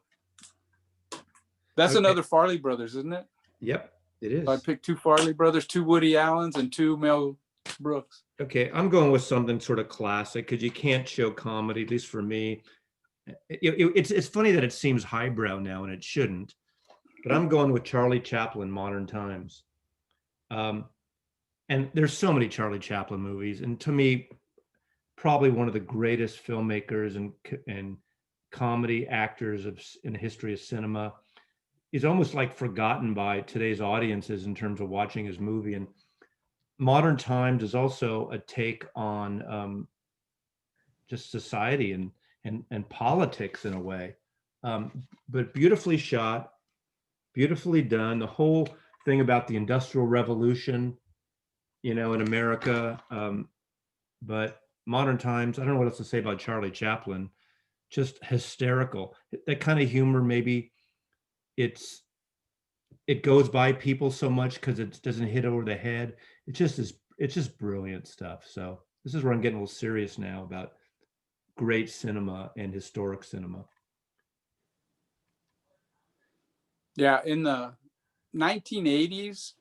That's another Farley Brothers, isn't it? Yep, it is. I picked 2 Farley Brothers, 2 Woody Allens, and 2 Mel Brooks. Okay, I'm going with something sort of classic because you can't show comedy, at least for me. It's funny that it seems highbrow now, and it shouldn't. But I'm going with Charlie Chaplin, Modern Times. And there's so many Charlie Chaplin movies, and to me, probably one of the greatest filmmakers and comedy actors in the history of cinema. He's almost like forgotten by today's audiences in terms of watching his movie. And Modern Times is also a take on just society and politics in a way, but beautifully shot, beautifully done. The whole thing about the Industrial Revolution, in America. But Modern Times, I don't know what else to say about Charlie Chaplin. Just hysterical. That kind of humor, maybe it goes by people so much because it doesn't hit over the head. It's just brilliant stuff. So this is where I'm getting a little serious now about great cinema and historic cinema. Yeah, in the 1980s,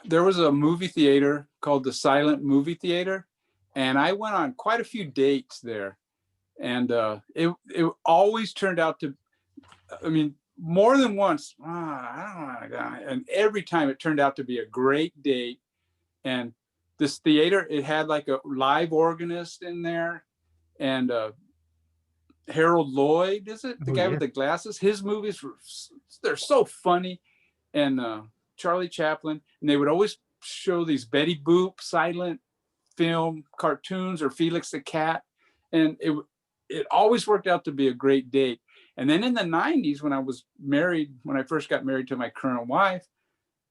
there was a movie theater called the Silent Movie Theater, and I went on quite a few dates there. And it always turned out to, I mean, more than once, I don't want to go. And every time it turned out to be a great date. And this theater, it had like a live organist in there, and Harold Lloyd, is it the Oh, guy yeah. with the glasses? His movies they're so funny, and Charlie Chaplin, and they would always show these Betty Boop silent film cartoons or Felix the Cat, and it always worked out to be a great date. And then in the 90s, when I first got married to my current wife,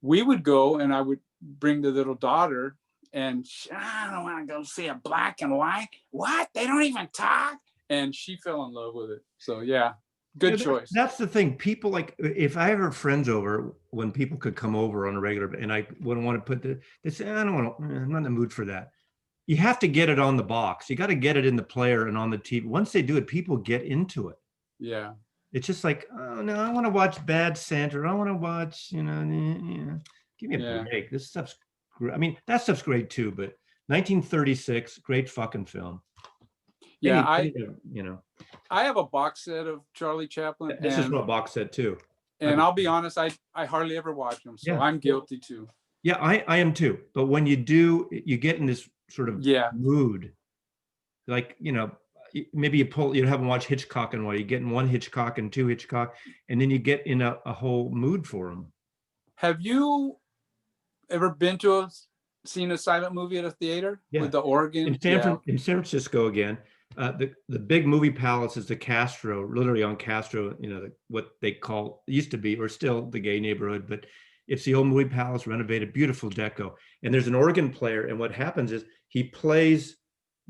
we would go, and I would bring the little daughter, and I don't want to go see a black and white. What? They don't even talk? And she fell in love with it. So yeah, good choice. That's the thing. People, like, if I ever have friends over, when people could come over on a regular, and I wouldn't want to they say, I don't want to, I'm not in the mood for that. You have to get it on the box. You got to get it in the player and on the TV. Once they do it, people get into it. Yeah. It's just like, oh no, I want to watch Bad Santa. I want to watch, give me a break. This stuff's great. I mean, that stuff's great too, but 1936, great fucking film. Yeah, I have a box set of Charlie Chaplin. This is a box set too. And I'll be honest, I hardly ever watch them, so I'm guilty too. Yeah, I am too. But when you do, you get in this sort of mood. Like, maybe you haven't watched Hitchcock in a while. You get in one Hitchcock and two Hitchcock, and then you get in a whole mood for them. Have you ever seen a silent movie at a theater with the organ? In San Francisco again. The big movie palace is the Castro, literally on Castro, what they used to be, or still, the gay neighborhood, but it's the old movie palace, renovated, beautiful deco. And there's an organ player, and what happens is he plays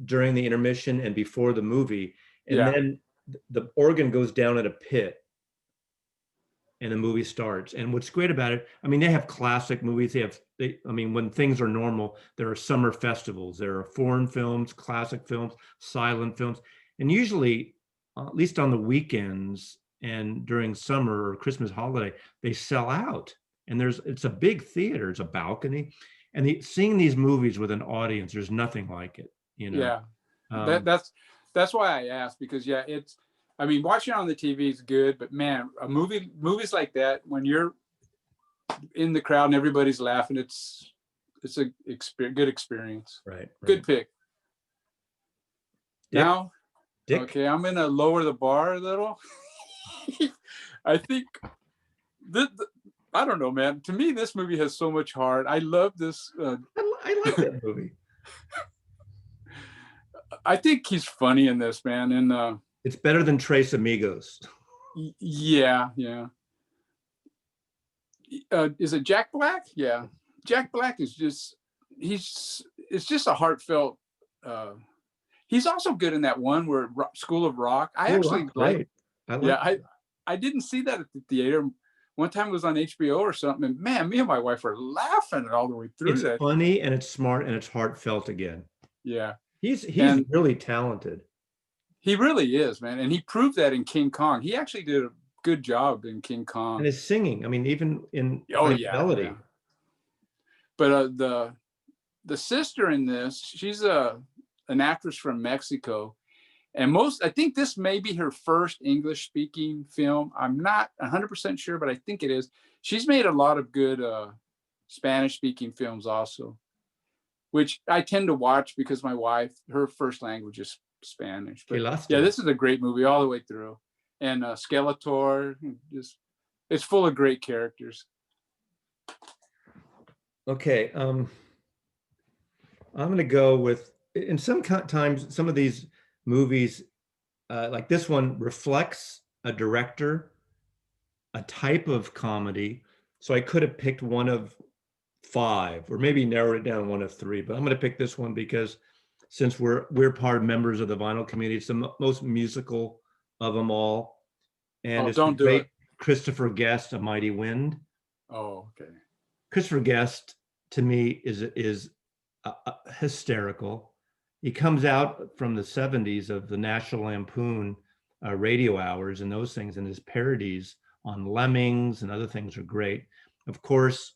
during the intermission and before the movie, and then the organ goes down in a pit and the movie starts. And what's great about it, I mean, they have classic movies. When things are normal, there are summer festivals, there are foreign films, classic films, silent films. And usually, at least on the weekends and during summer or Christmas holiday, they sell out. And it's a big theater, it's a balcony. And seeing these movies with an audience, there's nothing like it, Yeah, that's why I asked, because watching on the TV is good, but man, movies like that, when you're in the crowd and everybody's laughing, it's a good experience. Right. Good pick. Dick? Now, Dick? Okay, I'm gonna lower the bar a little. I think I don't know, man. To me, this movie has so much heart. I love this. I like that movie. I think he's funny in this, man. And it's better than Tres Amigos. Yeah. Is it Jack Black? Yeah. Jack Black is it's just a heartfelt. He's also good in that one where School of Rock. I didn't see that at the theater. One time it was on HBO or something, and man, me and my wife were laughing all the way through. It's funny and it's smart and it's heartfelt again. Yeah. He's really talented. He really is, man. And he proved that in King Kong. He actually did a good job in King Kong. And his singing, I mean, even in melody. Yeah. But the sister in this, she's an actress from Mexico. And I think this may be her first English speaking film. I'm not 100% sure, but I think it is. She's made a lot of good Spanish speaking films also, which I tend to watch because my wife, her first language is Spanish. But yeah, this is a great movie all the way through. And Skeletor, it's full of great characters. Okay. I'm going to go with, and sometimes some of these movies, like this one, reflects a director, a type of comedy. So I could have picked one of 5, or maybe narrowed it down one of 3, but I'm going to pick this one because since we're part of members of the vinyl community, it's the most musical of them all. And it's the great Christopher Guest, A Mighty Wind. Oh, okay. Christopher Guest, to me, is hysterical. He comes out from the 70s of the National Lampoon radio hours and those things, and his parodies on Lemmings and other things are great. Of course,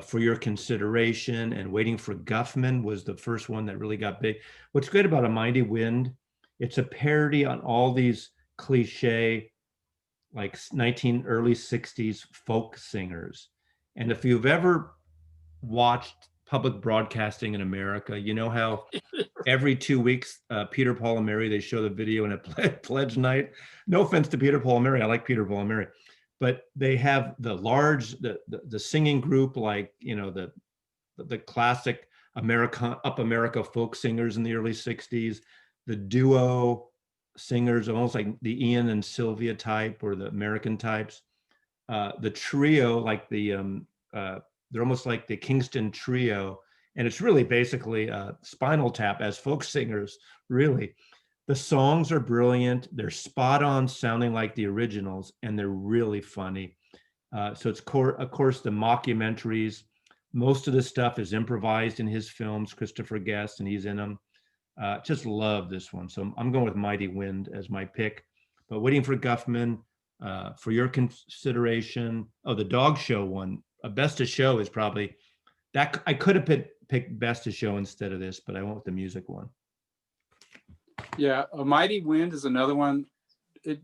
For Your Consideration and Waiting for Guffman was the first one that really got big. What's great about A Mighty Wind It's a parody on all these cliche, like early 60s folk singers. And if you've ever watched public broadcasting in America, you know how every 2 weeks, Peter, Paul, and Mary, they show the video in a pledge night. No offense to Peter, Paul, and Mary. I like Peter, Paul, and Mary. But they have the singing group, like, the classic Up America folk singers in the early 60s, the duo singers, almost like the Ian and Sylvia type or the American types. The trio, like they're almost like the Kingston Trio, and it's really basically Spinal Tap as folk singers, really. The songs are brilliant. They're spot on sounding like the originals, and they're really funny. So it's, of course, the mockumentaries. Most of the stuff is improvised in his films, Christopher Guest, and he's in them. Just love this one. So I'm going with Mighty Wind as my pick. But Waiting for Guffman, for your consideration. Oh, the dog show one. Best of Show is probably that. I could have picked Best of Show instead of this, but I went with the music one. Yeah, A Mighty Wind is another one. It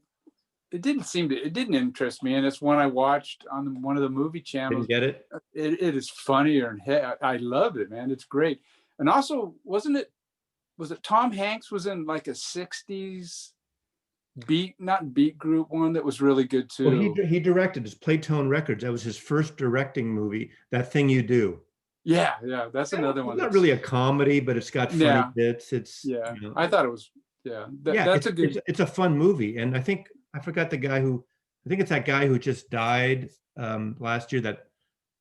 didn't interest me, and it's one I watched on one of the movie channels. Didn't get it? It is funnier, and I loved it, man. It's great. And also, was it Tom Hanks was in like a 60s not beat group one that was really good too? Well, he directed his Playtone Records. That was his first directing movie, That Thing You Do. Yeah, that's another one. It's not really a comedy, but it's got funny bits. It's I thought it was that's a good. It's a fun movie, and I forgot the guy who. I think it's that guy who just died last year. That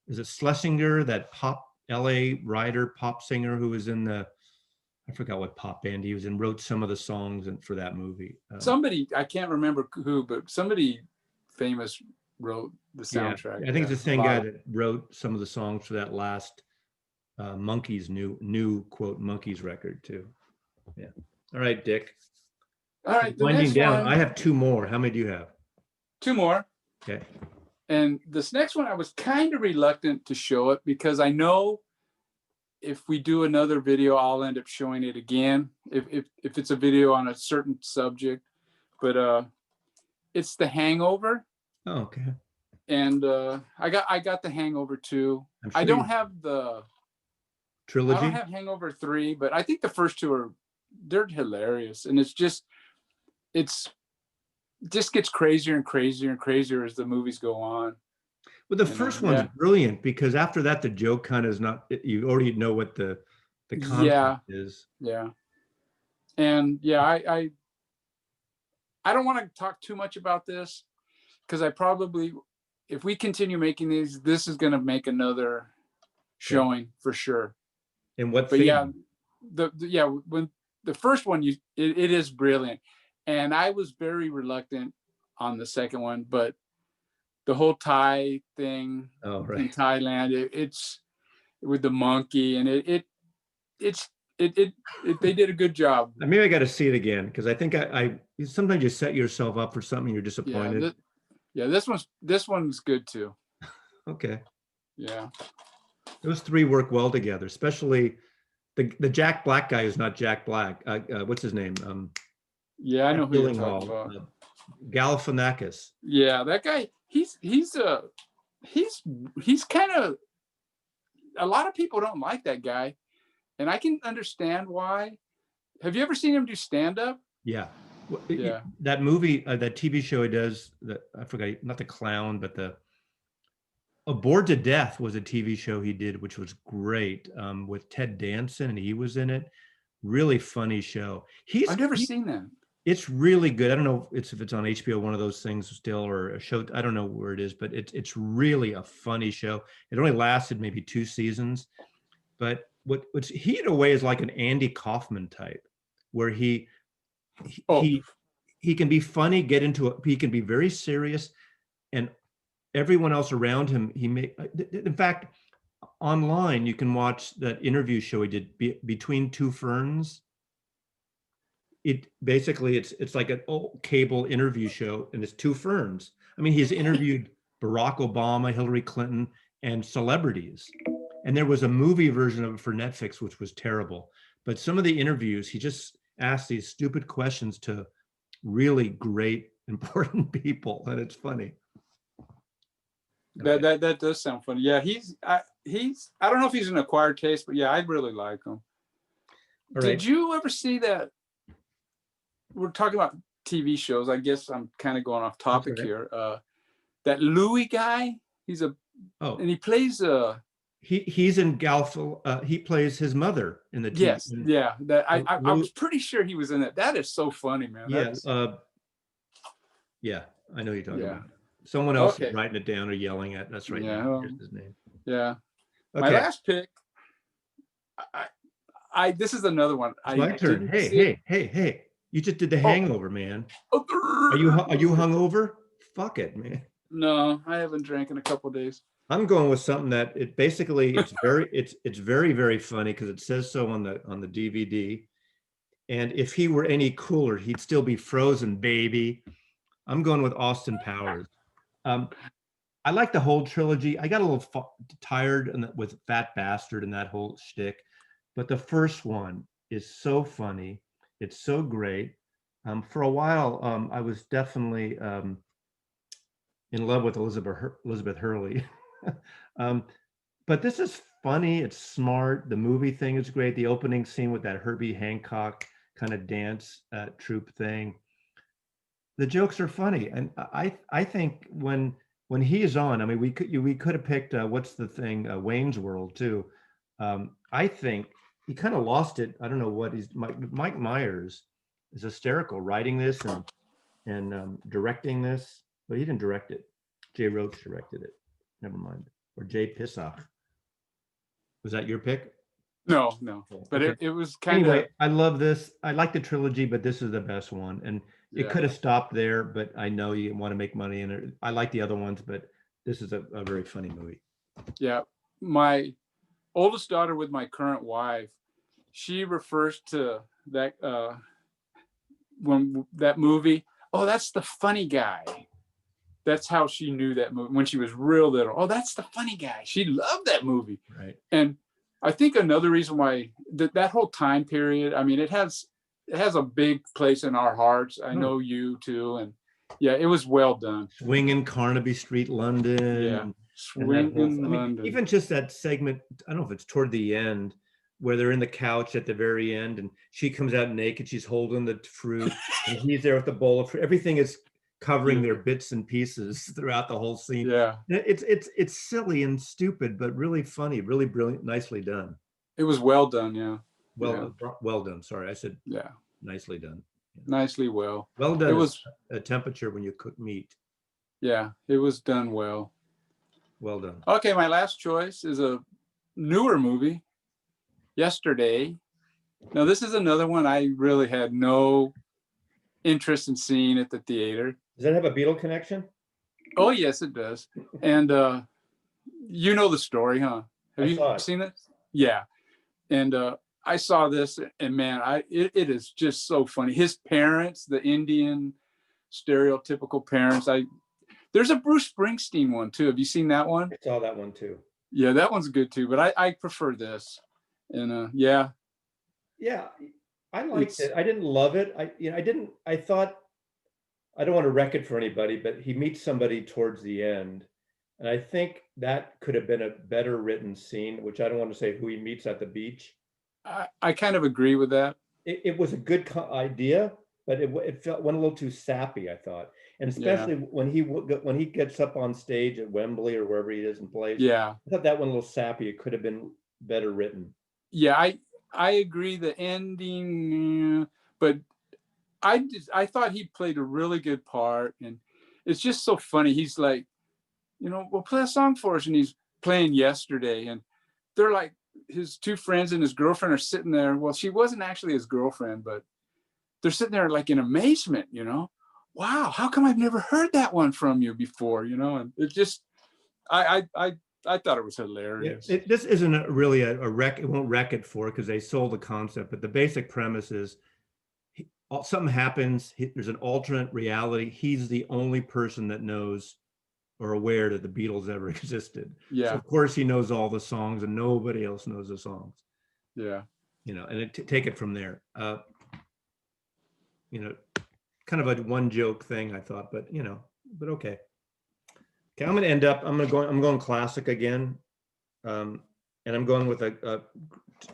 is it, Schlesinger, that LA writer, pop singer who was in I forgot what pop band he was in, wrote some of the songs for that movie. Somebody, I can't remember who, but somebody famous wrote the soundtrack. Yeah, I think it's the same guy that wrote some of the songs for that last Monkees new quote Monkees record too. Yeah. All right, Dick. All right. Winding down. I have two more. How many do you have? Two more. Okay. And this next one, I was kind of reluctant to show it because I know if we do another video, I'll end up showing it again if it's a video on a certain subject. But it's The Hangover. Oh, okay. And I got The Hangover 2. Sure I don't have the Trilogy. I don't have Hangover 3, but I think the first two they're hilarious, and it just gets crazier and crazier and crazier as the movies go on. Well, the first one's brilliant because after that, the joke kind of is not. You already know what the concept is. Yeah, and I don't want to talk too much about this because I probably, if we continue making these, this is going to make another showing for sure. And what? But theme? When the first one, it is brilliant, and I was very reluctant on the second one, but the whole Thai thing in Thailand, it's with the monkey, and they did a good job. Maybe I got to see it again because I think I sometimes you set yourself up for something, you're disappointed. This one's good too. Okay. Yeah. Those three work well together, especially the Jack Black guy who's not Jack Black. What's his name? I know who you're talking about. Galifianakis. Yeah, that guy. He's kind of, a lot of people don't like that guy, and I can understand why. Have you ever seen him do stand-up? Yeah. That movie, that TV show he does, I forgot, not The Clown, but the Bored to Death was a TV show he did, which was great, with Ted Danson, and he was in it. Really funny show. I've never seen that. It's really good. I don't know if it's on HBO, one of those things still, or a show. I don't know where it is, but it's really a funny show. It only lasted maybe 2 seasons, but what's he in a way is like an Andy Kaufman type, where he can be funny, he can be very serious, and everyone else around him, in fact, online you can watch that interview show he did, Between Two Ferns. It basically it's like an old cable interview show, and it's two ferns. I mean, he's interviewed Barack Obama, Hillary Clinton, and celebrities. And there was a movie version of it for Netflix, which was terrible. But some of the interviews, he just, ask these stupid questions to really great, important people, and it's funny. Okay. That does sound funny. Yeah, I don't know if he's an acquired taste, but yeah, I really like him. Did you ever see that? We're talking about TV shows. I guess I'm kind of going off topic here. That Louis guy, and he plays he's in Galfel. He plays his mother in the TV. Yes, yeah. That I was pretty sure he was in that. That is so funny, man. Yeah, I know you're talking about. Someone else is writing it down or yelling at. That's right. Yeah, here's his name. Yeah. Okay. My last pick. This is another one. It's my turn. Hey! You just did The Hangover, man. Are you hungover? Fuck it, man. No, I haven't drank in a couple of days. I'm going with something that it's very, very funny because it says so on the DVD. And if he were any cooler, he'd still be Frozen, baby. I'm going with Austin Powers. I like the whole trilogy. I got a little tired with Fat Bastard and that whole shtick, but the first one is so funny. It's so great. For a while, I was definitely in love with Elizabeth Hurley. But this is funny. It's smart. The movie thing is great. The opening scene with that Herbie Hancock kind of dance troupe thing. The jokes are funny, and I think when he is on, I mean, we could have picked what's the thing, Wayne's World too. I think he kind of lost it. I don't know what Mike Myers is hysterical writing this and directing this, but he didn't direct it. Jay Roach directed it. Never mind. Or Jay Pissock. Was that your pick? No, but okay. it was kind of. Anyway, I love this. I like the trilogy, but this is the best one, and it could have stopped there. But I know you want to make money, and I like the other ones, but this is a very funny movie. Yeah, my oldest daughter with my current wife, she refers to that when that movie. Oh, that's the funny guy. That's how she knew that movie when she was real little. Oh, that's the funny guy. She loved that movie. Right. And I think another reason why that whole time period, I mean, it has a big place in our hearts. I know you too. And yeah, it was well done. Swinging Carnaby Street, London. Yeah. Swinging London. Even just that segment, I don't know if it's toward the end, where they're in the couch at the very end and she comes out naked, she's holding the fruit and he's there with the bowl of fruit. Everything is covering their bits and pieces throughout the whole scene. Yeah, it's silly and stupid, but really funny, really brilliant, nicely done. It was well done. Yeah. Well done. Sorry, I said nicely done. Yeah. Nicely well. Well done. It was a temperature when you cook meat. Yeah, it was done well. Well done. Okay, my last choice is a newer movie. Yesterday. Now this is another one I really had no interest in seeing at the theater. Does that have a Beatle connection? Oh yes, it does. And you know the story, huh? Have you seen it? Yeah. And I saw this, and man, it is just so funny. His parents, the Indian stereotypical parents. There's a Bruce Springsteen one too. Have you seen that one? I saw that one too. Yeah, that one's good too. But I prefer this. And yeah, I liked it. I didn't love it. I thought, I don't want to wreck it for anybody, but he meets somebody towards the end. And I think that could have been a better written scene, which I don't want to say who he meets at the beach. I kind of agree with that. It was a good idea, but it went a little too sappy, I thought. And especially when he gets up on stage at Wembley or wherever he is and plays. Yeah. I thought that one a little sappy. It could have been better written. Yeah, I agree the ending, but I thought he played a really good part, and it's just so funny. He's like, well, play a song for us, and he's playing Yesterday, and they're like, his two friends and his girlfriend are sitting there. Well, she wasn't actually his girlfriend, but they're sitting there like in amazement, wow, how come I've never heard that one from you before, and it just, I thought it was hilarious. This isn't really a wreck. It won't wreck it for it because they sold the concept. But the basic premise is something happens. There's an alternate reality. He's the only person that knows or aware that the Beatles ever existed. Yeah. So of course he knows all the songs and nobody else knows the songs. Yeah. And take it from there. kind of a one joke thing, I thought, but but okay. Okay, I'm going classic again. And I'm going with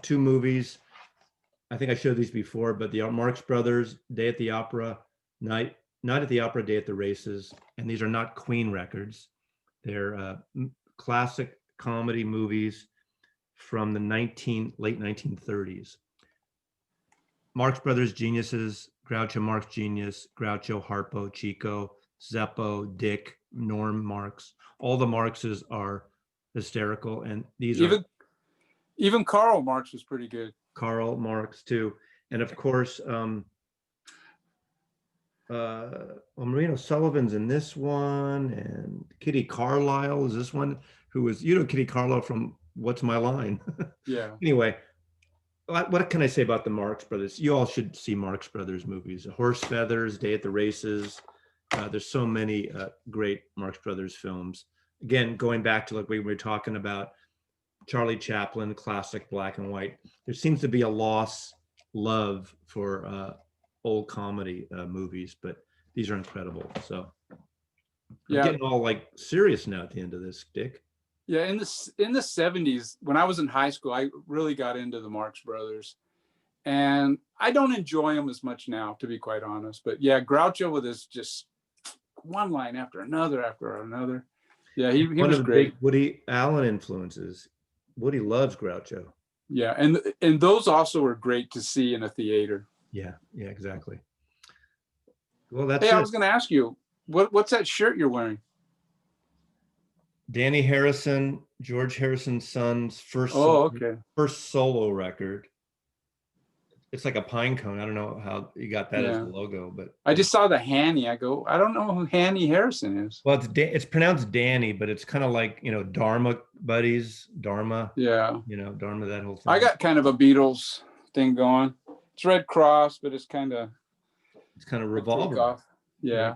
two movies. I think I showed these before, but the Marx Brothers, Day at the Opera, Night at the Opera, Day at the Races. And these are not Queen records. They're classic comedy movies from the late 1930s. Marx Brothers geniuses, Groucho Marx genius, Groucho, Harpo, Chico, Zeppo, Dick, Norm Marx. All the Marxes are hysterical, and these even Karl Marx was pretty good. Karl Marx too, and of course, Marino Sullivan's in this one, and Kitty Carlisle is this one, who was Kitty Carlisle from What's My Line? Yeah. Anyway, what can I say about the Marx Brothers? You all should see Marx Brothers movies. Horse Feathers, Day at the Races. There's so many great Marx Brothers films. Again, going back to like we were talking about Charlie Chaplin, classic black and white. There seems to be a lost love for old comedy movies, but these are incredible. So I'm getting all like serious now at the end of this, Dick. Yeah, in the 70s, when I was in high school, I really got into the Marx Brothers, and I don't enjoy them as much now, to be quite honest. But yeah, Groucho with his just one line after another. Yeah, he was great. Big Woody Allen influences. Woody loves Groucho. Yeah, and those also were great to see in a theater. Yeah, exactly. Well, that's I was going to ask you, what's that shirt you're wearing? Danny Harrison, George Harrison's son's first solo record. It's like a pine cone. I don't know how you got that as a logo, but I just saw the Hanny. I don't know who Hanny Harrison is. Well, it's pronounced Danny, but it's kind of like Dharma buddies, Dharma. Yeah. Dharma, that whole thing. I got kind of a Beatles thing going. It's Red Cross, but it's kind of Revolver. Yeah.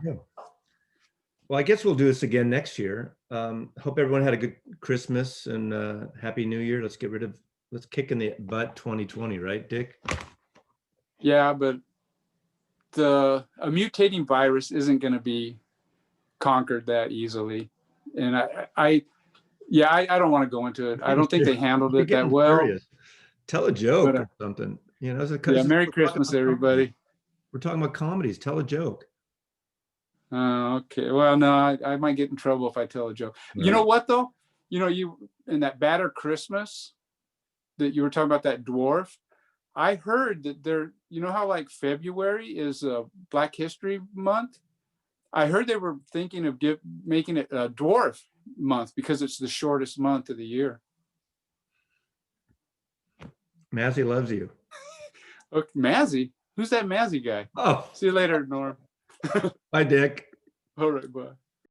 Well, I guess we'll do this again next year. Hope everyone had a good Christmas and Happy New Year. Let's kick in the butt 2020, right, Dick? Yeah, but a mutating virus isn't going to be conquered that easily. And I don't want to go into it. I don't think they handled it that well. Serious. Tell a joke or something. Merry Christmas, everybody. We're talking about comedies. Tell a joke. Okay. Well, no, I might get in trouble if I tell a joke. Right. You know what, though? You in that Batter Christmas that you were talking about, that dwarf, I heard that how like February is Black History Month? I heard they were thinking of making it a dwarf month because it's the shortest month of the year. Mazzy loves you. Okay, Mazzy? Who's that Mazzy guy? Oh. See you later, Norm. Bye, Dick. All right, bye.